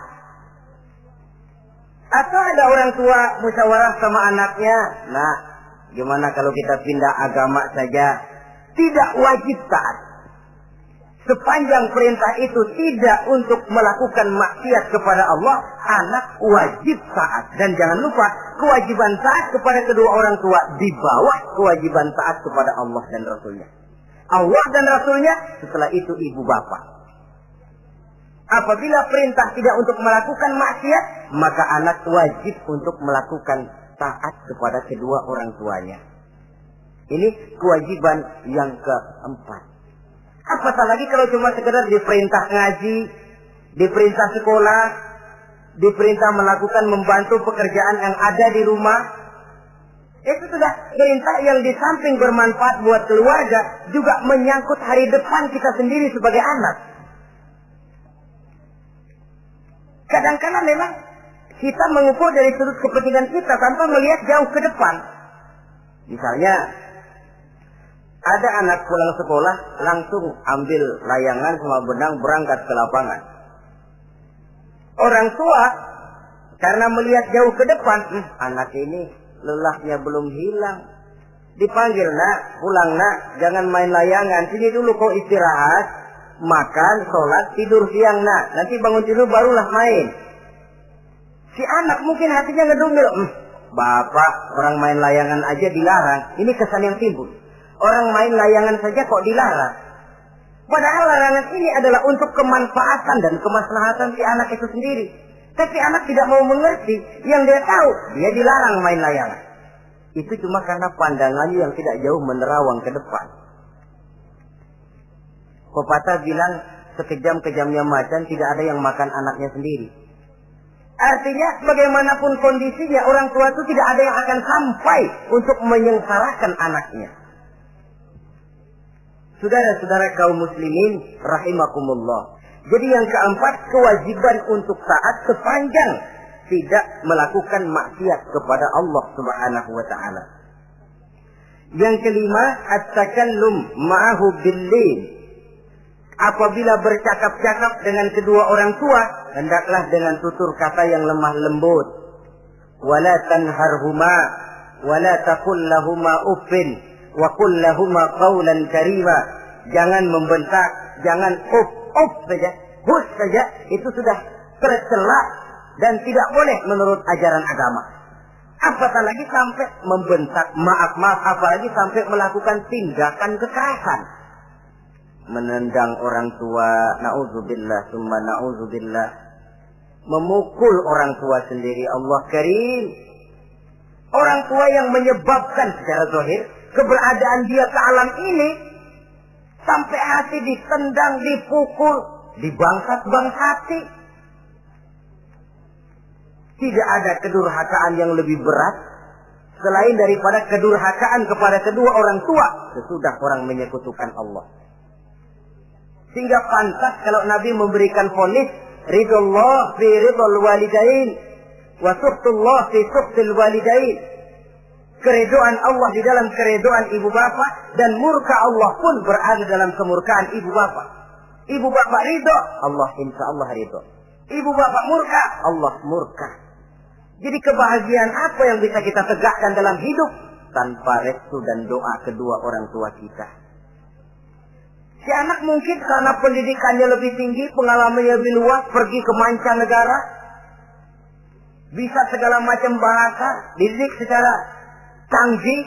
Atau ada orang tua musyawarah sama anaknya, "Nah, gimana kalau kita pindah agama saja?" Tidak wajib taat. Sepanjang perintah itu tidak untuk melakukan maksiat kepada Allah, anak wajib taat. Dan jangan lupa, kewajiban taat kepada kedua orang tua di bawah kewajiban taat kepada Allah dan Rasulnya. Allah dan Rasulnya, setelah itu ibu bapak. Apabila perintah tidak untuk melakukan maksiat, maka anak wajib untuk melakukan taat kepada kedua orang tuanya. Ini kewajiban yang keempat. Apatah lagi kalau cuma sekedar diperintah ngaji, diperintah sekolah, diperintah melakukan membantu pekerjaan yang ada di rumah. Itu sudah perintah yang di samping bermanfaat buat keluarga, juga menyangkut hari depan kita sendiri sebagai anak. Kadang-kadang memang kita mengukur dari sudut kepentingan kita tanpa melihat jauh ke depan. Misalnya, ada anak pulang sekolah, langsung ambil layangan sama benang berangkat ke lapangan. Orang tua, karena melihat jauh ke depan, anak ini lelahnya belum hilang. Dipanggil, "Nak, pulang nak, jangan main layangan. Sini dulu kau istirahat, makan, sholat, tidur siang nak. Nanti bangun tidur barulah main." Si anak mungkin hatinya ngedumil, "Bapak, orang main layangan aja dilarang." Ini kesan yang timbul. Orang main layangan saja kok dilarang. Padahal larangan ini adalah untuk kemanfaatan dan kemaslahatan si anak itu sendiri. Tapi anak tidak mau mengerti. Yang dia tahu, dia dilarang main layangan. Itu cuma karena pandangannya yang tidak jauh menerawang ke depan. Pepatah bilang, sekejam-kejamnya macan tidak ada yang makan anaknya sendiri. Artinya, bagaimanapun kondisinya, orang tua itu tidak ada yang akan sampai untuk menyengsarakan anaknya. Saudara-saudara kaum muslimin rahimakumullah. Jadi yang keempat, kewajiban untuk taat sepanjang tidak melakukan maksiat kepada Allah Subhanahu wa taala. Yang kelima, at-takallum ma'ahu bil-lin. Apabila bercakap-cakap dengan kedua orang tua, hendaklah dengan tutur kata yang lemah lembut. Wala tanharhuma wala taqul lahumā uffin wa qul lahumā qawlan karīmā. Jangan membentak, jangan uff saja, hus saja, itu sudah tercela dan tidak boleh menurut ajaran agama. Apatah lagi sampai membentak, maaf, apalagi sampai melakukan tindakan kekerasan. Menendang orang tua, na'udzubillah, summa na'udzubillah. Memukul orang tua sendiri, Allah karim. Orang tua yang menyebabkan secara zahir keberadaan dia ke alam ini, sampai hati ditendang, dipukul, dibangsat-bangsati. Tidak ada kedurhakaan yang lebih berat selain daripada kedurhakaan kepada kedua orang tua sesudah orang menyekutukan Allah. Sehingga pantas kalau Nabi memberikan vonis, ridullah fi ridul walidain wa suhtullah fi suhtil walidain. Keredoan Allah di dalam keredoan ibu bapak, dan murka Allah pun berada dalam kemurkaan ibu bapak. Ibu bapak ridho, Allah insya Allah ridho. Ibu bapak murka, Allah murka. Jadi kebahagiaan apa yang bisa kita tegakkan dalam hidup tanpa restu dan doa kedua orang tua kita? Si anak mungkin karena pendidikannya lebih tinggi, pengalamannya lebih luas, pergi ke mancanegara, bisa segala macam bahasa, dididik secara canggih.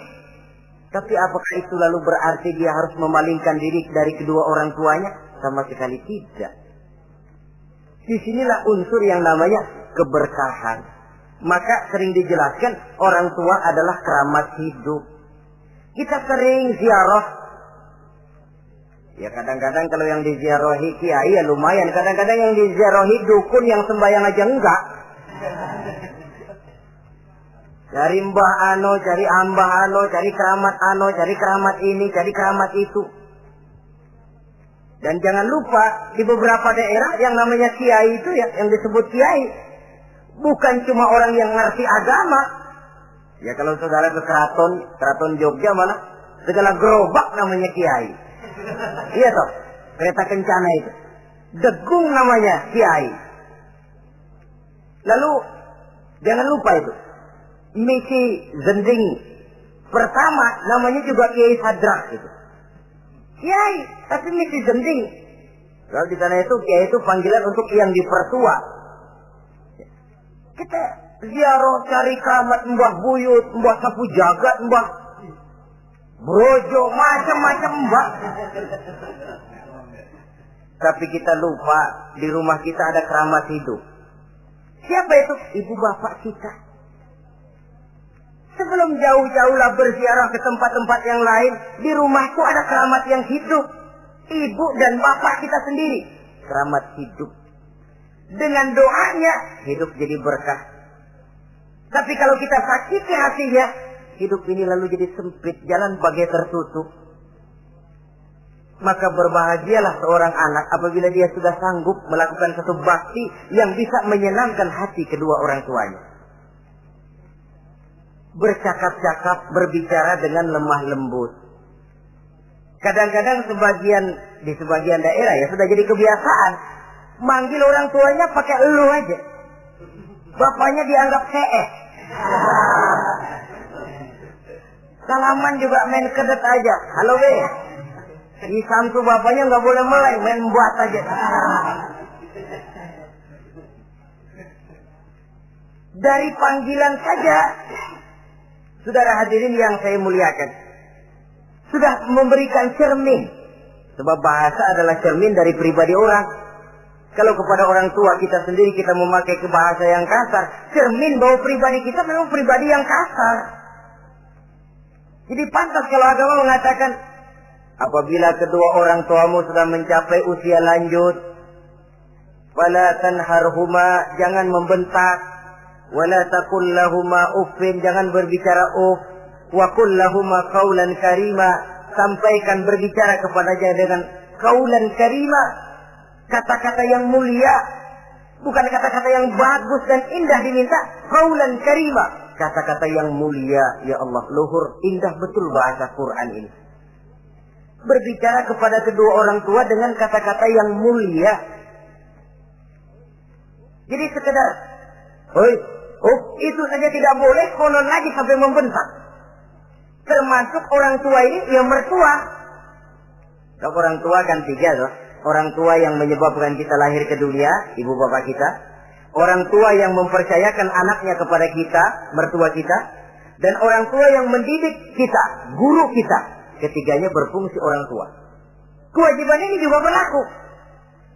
Tapi apakah itu lalu berarti dia harus memalingkan diri dari kedua orang tuanya? Sama sekali tidak. Disinilah unsur yang namanya keberkahan. Maka sering dijelaskan orang tua adalah keramat hidup. Kita sering ziarah. Ya kadang-kadang kalau yang diziarahi kiai ya lumayan. Kadang-kadang yang diziarahi dukun yang sembahyang aja enggak. Cari mbah ano, cari ambah ano, cari keramat ano, cari keramat ini, cari keramat itu. Dan jangan lupa di beberapa daerah yang namanya kiai itu ya, yang disebut kiai, bukan cuma orang yang ngerti agama. Ya kalau saudara ke keraton Jogja mana segala gerobak namanya kiai. Iya toh, kereta kencana itu. Degung namanya kiai. Lalu jangan lupa itu. Misi Zending pertama namanya juga Kiai Sadrak itu. Kiai, tapi misi Zending. Kalau di sana itu kiai itu panggilan untuk yang dipertua. Kita ziarah cari keramat Mbah Buyut, Mbah Sapu Jagat, Mbah Brojo, macam-macam Mbah. Tapi kita lupa di rumah kita ada keramat hidup. Siapa itu? Ibu bapak kita. Sebelum jauh-jauhlah berziarah ke tempat-tempat yang lain, di rumahku ada keramat yang hidup. Ibu dan bapak kita sendiri. Keramat hidup. Dengan doanya, hidup jadi berkah. Tapi kalau kita sakiti hatinya, hidup ini lalu jadi sempit, jalan bagai tertutup. Maka berbahagialah seorang anak apabila dia sudah sanggup melakukan satu bakti yang bisa menyenangkan hati kedua orang tuanya. Bercakap-cakap, berbicara dengan lemah lembut. Kadang-kadang di sebagian daerah ya sudah jadi kebiasaan. Manggil orang tuanya pakai elu aja. Bapaknya dianggap CS. Salaman juga main kedet aja. Halo be. Di samtu bapaknya nggak boleh meleng, main buat aja. Dari panggilan saja, saudara hadirin yang saya muliakan, sudah memberikan cermin. Sebab bahasa adalah cermin dari pribadi orang. Kalau kepada orang tua kita sendiri kita memakai ke bahasa yang kasar, cermin bahwa pribadi kita memang pribadi yang kasar. Jadi pantas kalau agama mengatakan, apabila kedua orang tuamu sudah mencapai usia lanjut, fala tanharhuma, jangan membentak, wala taqul lahuma uffin, jangan berbicara uff, wa qul lahuma qaulan karima, sampaikan berbicara kepadanya dengan qaulan karima, kata-kata yang mulia, bukan kata-kata yang bagus dan indah diminta, qaulan karima, kata-kata yang mulia. Ya Allah, luhur, indah betul bahasa Quran ini. Berbicara kepada kedua orang tua dengan kata-kata yang mulia. Jadi sekedar, itu saja tidak boleh, konon lagi sampai membentak. Termasuk orang tua ini yang mertua. Kalau orang tua kan tiga loh. Orang tua yang menyebabkan kita lahir ke dunia, ibu bapak kita. Orang tua yang mempercayakan anaknya kepada kita, mertua kita. Dan orang tua yang mendidik kita, guru kita. Ketiganya berfungsi orang tua. Kewajiban ini juga berlaku.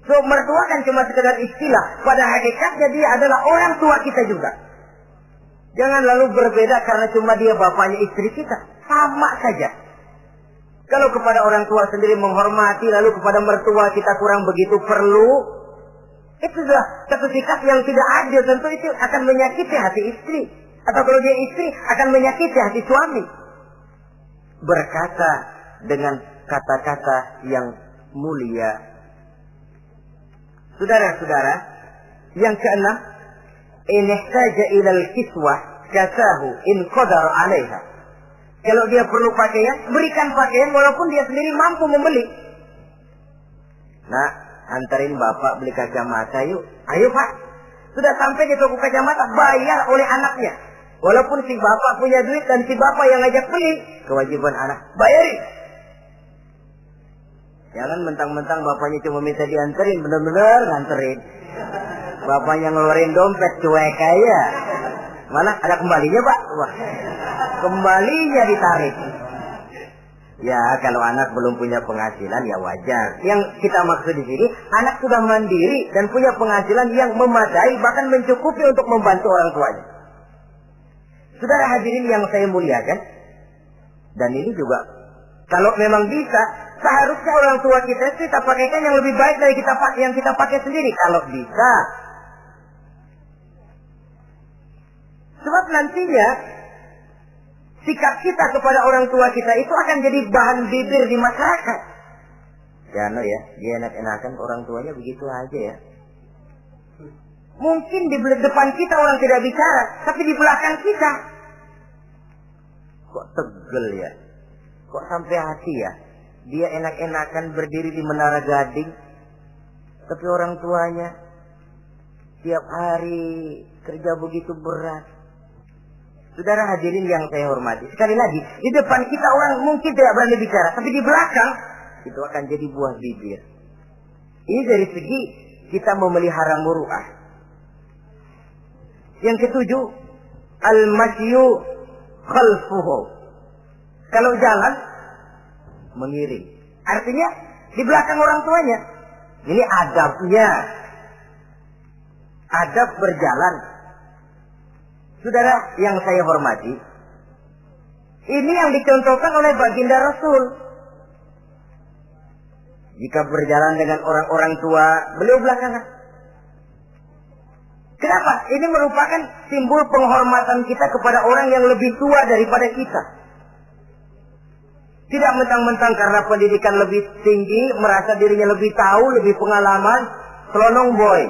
So, mertua kan cuma sekedar istilah. Pada hakikatnya dia adalah orang tua kita juga. Jangan lalu berbeda karena cuma dia bapaknya istri kita. Sama saja. Kalau kepada orang tua sendiri menghormati, lalu kepada mertua kita kurang begitu perlu, itu adalah satu sikap yang tidak adil. Tentu itu akan menyakiti hati istri. Atau kalau dia istri, akan menyakiti hati suami. Berkata dengan kata-kata yang mulia. Saudara-saudara, yang keenam, in ihtaja ilal kiswah kasahu in qadar 'alaiha. Kalau dia perlu pakaian, berikan pakaian walaupun dia sendiri mampu membeli. Nah, antarin bapak beli kacamata yuk. Ayo pak, Sudah sampai di toko kacamata, bayar oleh anaknya. Walaupun si bapak punya duit dan si bapak yang ngajak beli, kewajiban anak, bayarin. Jangan mentang-mentang bapaknya cuma minta dianterin, bener-bener nganterin. Bapaknya ngeluarin dompet cuek aja. Mana ada kembalinya, Pak? Wah, kembalinya ditarik. Ya, kalau anak belum punya penghasilan ya wajar. Yang kita maksud di sini, anak sudah mandiri dan punya penghasilan yang memadai, bahkan mencukupi untuk membantu orang tuanya. Saudara hadirin yang saya muliakan, dan ini juga kalau memang bisa, seharusnya orang tua kita pakaikan yang lebih baik dari yang kita pakai sendiri. Kalau bisa. Sebab nantinya sikap kita kepada orang tua kita itu akan jadi bahan bibir di masyarakat. Jangan ya, dia enak-enakan orang tuanya begitu aja ya. Mungkin di depan kita orang tidak bicara, tapi di belakang kita. Kok tegel ya? Kok sampai hati ya? Dia enak-enakan berdiri di Menara Gading, tapi orang tuanya tiap hari kerja begitu berat. Saudara hadirin yang saya hormati, sekali lagi, di depan kita orang mungkin tidak berani bicara, tapi di belakang itu akan jadi buah bibir. Ini dari segi kita memelihara muru'ah. Yang ketujuh, al-masyu khalfuhu. Kalau jalan, mengiring. Artinya, di belakang orang tuanya. Ini adabnya. Adab berjalan. Saudara yang saya hormati, ini yang dicontohkan oleh baginda Rasul. Jika berjalan dengan orang-orang tua, beliau belakangan. Kenapa? Ini merupakan simbol penghormatan kita kepada orang yang lebih tua daripada kita. Tidak mentang-mentang karena pendidikan lebih tinggi, merasa dirinya lebih tahu, lebih pengalaman, selonong boy.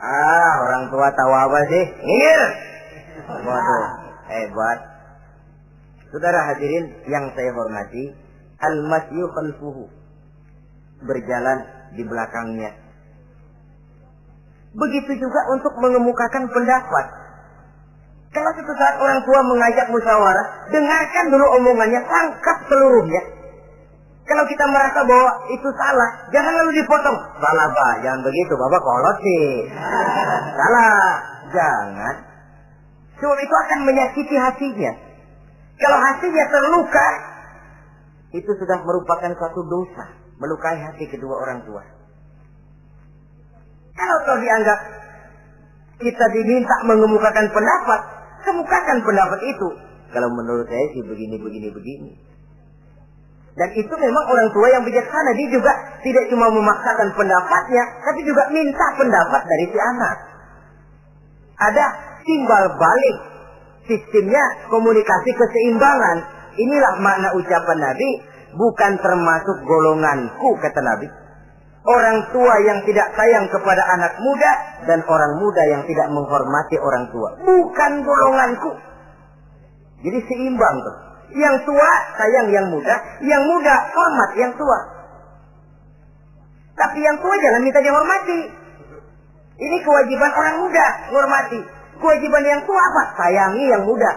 Orang tua tahu apa sih? Ngir. Waduh, hebat. Saudara hadirin yang saya hormati, al-masyu khalfuhu. Berjalan di belakangnya. Begitu juga untuk mengemukakan pendapat. Kalau suatu saat orang tua mengajak musyawarah, dengarkan dulu omongannya, tangkap seluruhnya. Kalau kita merasa bahwa itu salah, jangan lalu dipotong. Salah, Pak. Jangan begitu. Bapak kolot sih. Salah. Jangan. Sebab itu akan menyakiti hatinya. Kalau hatinya terluka, itu sudah merupakan suatu dosa. Melukai hati kedua orang tua. Kalau toh dianggap kita diminta mengemukakan pendapat, kemukakan pendapat itu. Kalau menurut saya sih begini. Dan itu memang orang tua yang bijaksana. Dia juga tidak cuma memaksakan pendapatnya, tapi juga minta pendapat dari si anak. Ada timbal balik. Sistemnya komunikasi keseimbangan. Inilah makna ucapan Nabi. Bukan termasuk golonganku, kata Nabi. Orang tua yang tidak sayang kepada anak muda, dan orang muda yang tidak menghormati orang tua. Bukan golonganku. Jadi seimbang tuh. Yang tua sayang yang muda hormat yang tua. Tapi yang tua jangan minta dihormati. Ini kewajiban orang muda, hormati. Kewajiban yang tua apa? Sayangi yang muda.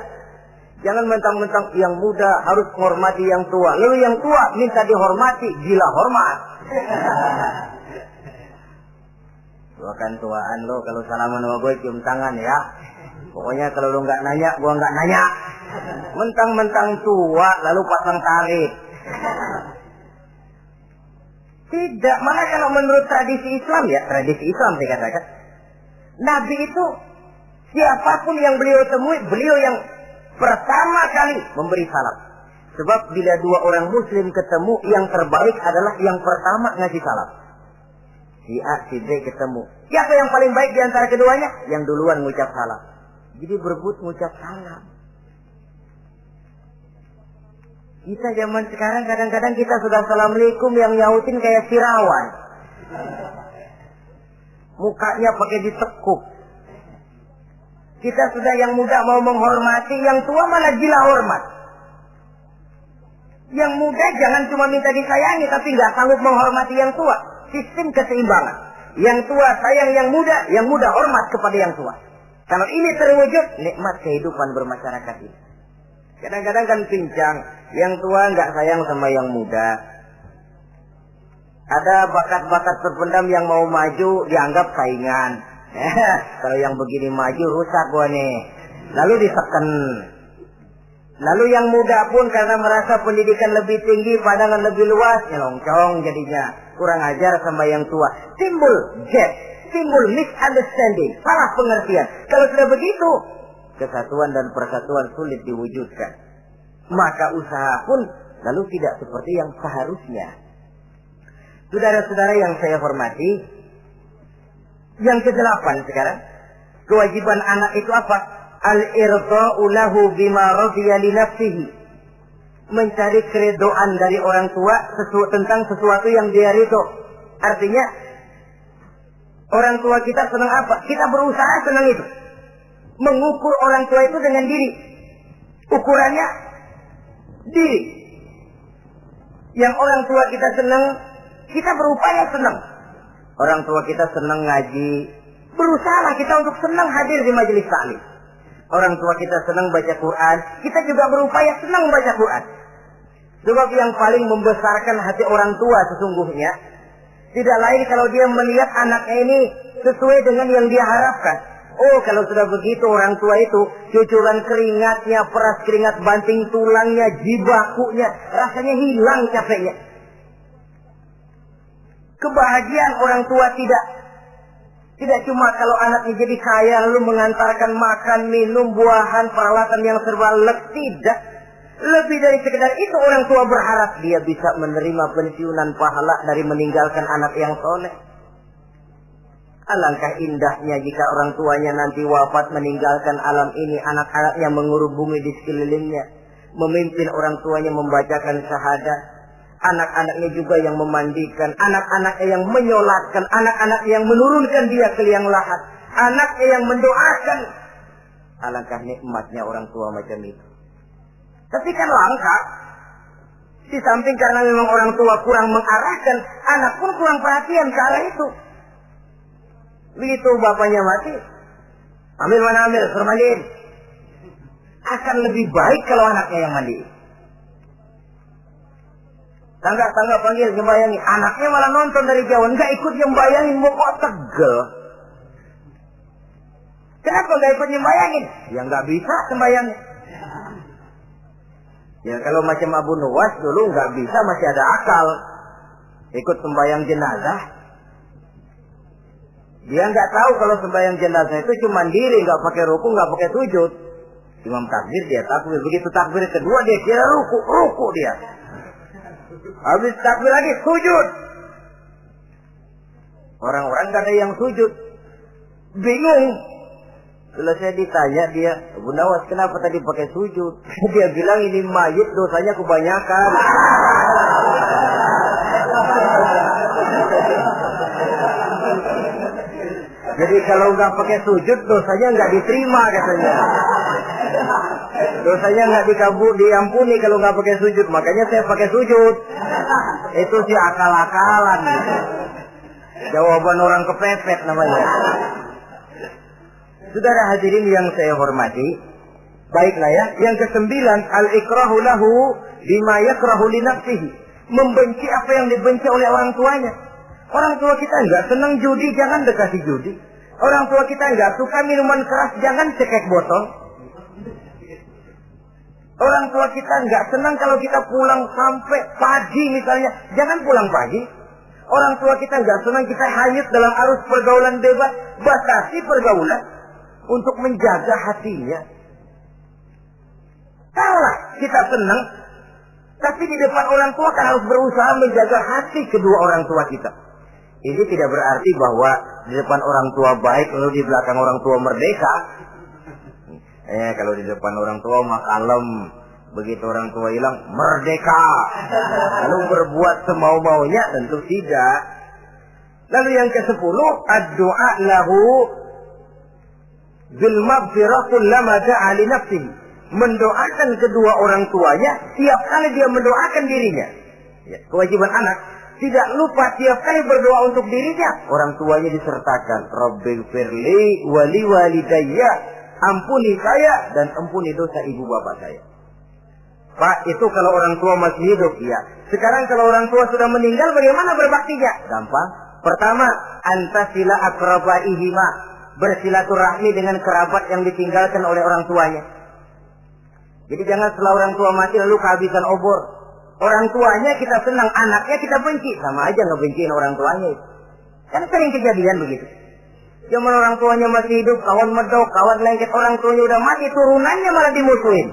Jangan mentang-mentang yang muda harus menghormati yang tua. Lalu yang tua minta dihormati, gila hormat. Doakan tuaan lo, kalau salaman sama gue cium tangan ya. Pokoknya kalau lo nggak nanya, gue nggak nanya. Mentang-mentang tua lalu pasang tarik. Tidak, malah kalau menurut tradisi Islam ya, tradisi Islam saya katakan, Nabi itu siapapun yang beliau temui, beliau yang pertama kali memberi salam. Sebab bila dua orang muslim ketemu, yang terbaik adalah yang pertama ngasih salam. Si A, si B ketemu. Siapa yang paling baik di antara keduanya? Yang duluan ngucap salam. Jadi berebut ngucap salam. Kita zaman sekarang kadang-kadang kita sudah assalamualaikum, yang nyautin kayak sirawan. Mukanya pakai ditekuk. Kita sudah yang muda mau menghormati, yang tua malah gila hormat. Yang muda jangan cuma minta disayangi, tapi nggak sanggup menghormati yang tua. Sistem keseimbangan. Yang tua sayang yang muda hormat kepada yang tua. Kalau ini terwujud, nikmat kehidupan bermasyarakat ini. Kadang-kadang kan pincang, yang tua nggak sayang sama yang muda. Ada bakat-bakat terpendam yang mau maju dianggap saingan. Kalau yang begini maju rusak gua nih. Lalu diseken. Lalu yang muda pun karena merasa pendidikan lebih tinggi, pandangan lebih luas, nyelongcong jadinya. Kurang ajar sama yang tua. Timbul gap, timbul misunderstanding, salah pengertian. Kalau sudah begitu, kesatuan dan persatuan sulit diwujudkan. Maka usaha pun lalu tidak seperti yang seharusnya. Saudara-saudara yang saya hormati, yang ke-8 sekarang, kewajiban anak itu apa? Al-irda'u lahu bima radiya li nafsihi. Mencari keredoan dari orang tua tentang sesuatu yang dia ridho. Artinya, orang tua kita senang apa? Kita berusaha senang itu. Mengukur orang tua itu dengan diri. Ukurannya diri. Yang orang tua kita senang, kita berupaya senang. Orang tua kita senang ngaji, berusahalah kita untuk senang hadir di majelis taklim. Orang tua kita senang baca Quran, kita juga berupaya senang baca Quran. Sebab yang paling membesarkan hati orang tua sesungguhnya tidak lain kalau dia melihat anaknya ini sesuai dengan yang dia harapkan. Oh, kalau sudah begitu orang tua itu cucuran keringatnya, peras keringat banting tulangnya, jibakunya, rasanya hilang capeknya. Kebahagiaan orang tua tidak cuma kalau anaknya jadi kaya lalu mengantarkan makan, minum, buahan, peralatan yang serba lengkap, tidak. Lebih dari sekedar itu orang tua berharap dia bisa menerima pensiunan pahala dari meninggalkan anak yang soleh. Alangkah indahnya jika orang tuanya nanti wafat meninggalkan alam ini, anak-anaknya mengurus bumi di sekelilingnya, memimpin orang tuanya membacakan syahadat. Anak-anaknya juga yang memandikan, anak-anaknya yang menyolatkan, anak-anaknya yang menurunkan dia ke liang lahat, anaknya yang mendoakan. Alangkah nikmatnya orang tua macam itu. Tapi kan langka. Di samping karena memang orang tua kurang mengarahkan, anak pun kurang perhatian ke arah itu. Begitu bapaknya mati, ambil mana ambil, suruh mandiin. Akan lebih baik kalau anaknya yang mandiin. Tangga panggil nyembayangi, anaknya malah nonton dari jauh, enggak ikut nyembayangin, mau kok tegel. Kenapa enggak ikut nyembayangin? Ya enggak bisa sembayangin. Ya kalau macam Abu Nuwas dulu enggak bisa, masih ada akal. Ikut sembayang jenazah. Dia enggak tahu kalau sembayang jenazah itu cuma diri, enggak pakai ruku, enggak pakai sujud. Imam takbir, dia takbir. Begitu takbir kedua dia kira ruku dia. Habis takbir lagi sujud. Orang-orang gak ada yang sujud. Bingung. Selesai ditanya dia, Abu Nawas kenapa tadi pakai sujud? Dia bilang ini mayit dosanya kebanyakan. Jadi kalau nggak pakai sujud dosanya nggak diterima katanya. Dosanya nggak diampuni kalau nggak pakai sujud. Makanya saya pakai sujud. Itu sih akal-akalan. Jawaban orang kepepet namanya. Saudara hadirin yang saya hormati, baiklah ya. Yang ke-9, al-ikrahu lahu bima yakrahu li nafsihi. Membenci apa yang dibenci oleh orang tuanya. Orang tua kita enggak senang judi, jangan dekati judi. Orang tua kita enggak suka minuman keras, jangan cekek botol. Orang tua kita enggak senang kalau kita pulang sampai pagi misalnya, jangan pulang pagi. Orang tua kita enggak senang kita hanyut dalam arus pergaulan bebas, batasi pergaulan untuk menjaga hatinya. Kalau kita senang, tapi di depan orang tua kan harus berusaha menjaga hati kedua orang tua kita. Ini tidak berarti bahwa di depan orang tua baik lalu di belakang orang tua merdeka. Kalau di depan orang tua mah kalem, begitu orang tua hilang merdeka. Lalu berbuat semau-maunya, tentu tidak. Lalu yang ke-10, ad-du'a lahu bil maghfirah kullama da'a li nafsihi. Mendoakan kedua orang tuanya tiap kali dia mendoakan dirinya. Ya, kewajiban anak tidak lupa tiap kali berdoa untuk dirinya, orang tuanya disertakan. Rabbighfirli wa liwalidayya, ampuni saya dan ampuni dosa ibu bapak saya. Pak, itu kalau orang tua masih hidup, ya. Sekarang kalau orang tua sudah meninggal, bagaimana berbaktinya? Gampang. Pertama, antasila akrabaihima, bersilaturahmi dengan kerabat yang ditinggalkan oleh orang tuanya. Jadi jangan setelah orang tua mati lalu kehabisan obor. Orang tuanya kita senang, anaknya kita benci. Sama aja ngebenciin orang tuanya. Kan sering kejadian begitu. Zaman orang tuanya masih hidup, kawan medok, kawan lengket, orang tuanya udah mati, turunannya malah dimusuhin.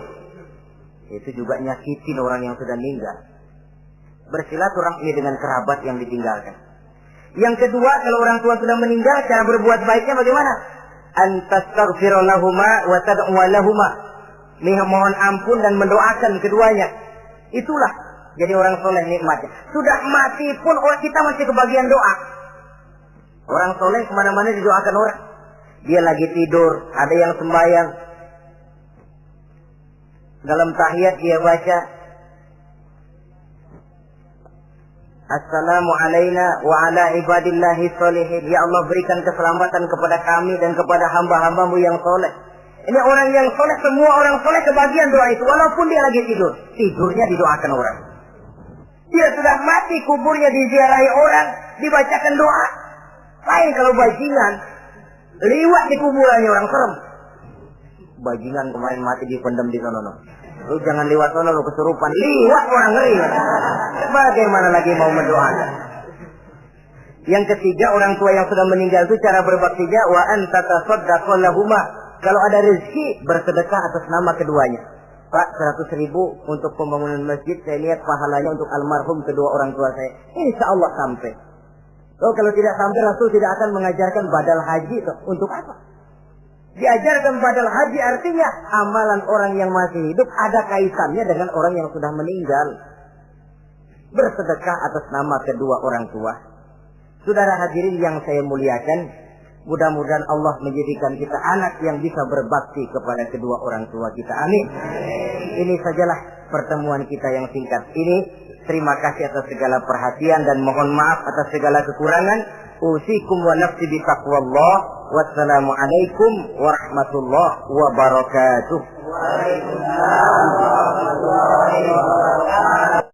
Itu juga nyakitin orang yang sudah meninggal. Bersilaturahmi dengan kerabat yang ditinggalkan. Yang kedua, kalau orang tua sudah meninggal, cara berbuat baiknya bagaimana? Antastaghfira lahuma wa tad'u lahuma. Mohon ampun dan mendoakan keduanya. Itulah jadi orang soleh nikmatnya. Sudah mati pun kita masih kebagian doa. Orang soleh kemana-mana didoakan orang. Dia lagi tidur, ada yang sembahyang. Dalam tahiyat dia baca, Assalamu alaina wa ala ibadillahi sholihin. Ya Allah, berikan keselamatan kepada kami dan kepada hamba-hambamu yang soleh. Ini orang yang soleh, semua orang soleh kebagian doa itu. Walaupun dia lagi tidur, tidurnya didoakan orang. Dia sudah mati, kuburnya diziarahi orang, dibacakan doa. Lain kalau bajingan, liwat di kuburannya orang, serem. Bajingan kemarin mati dipendam di sana. Lu jangan lewat sana, lu kesurupan. Liwat orang, ngeri. Bagaimana lagi mau mendoakan? Yang ketiga, orang tua yang sudah meninggal itu cara berbaktinya, wa anta tasaddaqu lahuma. Kalau ada rezeki, bersedekah atas nama keduanya. Pak, 100.000 untuk pembangunan masjid, saya lihat pahalanya untuk almarhum kedua orang tua saya. Insya Allah sampai. Oh, kalau tidak sampai, Rasul tidak akan mengajarkan badal haji. Untuk apa? Diajarkan badal haji artinya amalan orang yang masih hidup ada kaitannya dengan orang yang sudah meninggal. Bersedekah atas nama kedua orang tua. Saudara hadirin yang saya muliakan, mudah-mudahan Allah menjadikan kita anak yang bisa berbakti kepada kedua orang tua kita. Amin. Ini sajalah pertemuan kita yang singkat ini. Terima kasih atas segala perhatian dan mohon maaf atas segala kekurangan. Usikum wa nafsi bi taqwallah. Wassalamualaikum warahmatullahi wabarakatuh. Waalaikumsalam warahmatullahi wabarakatuh.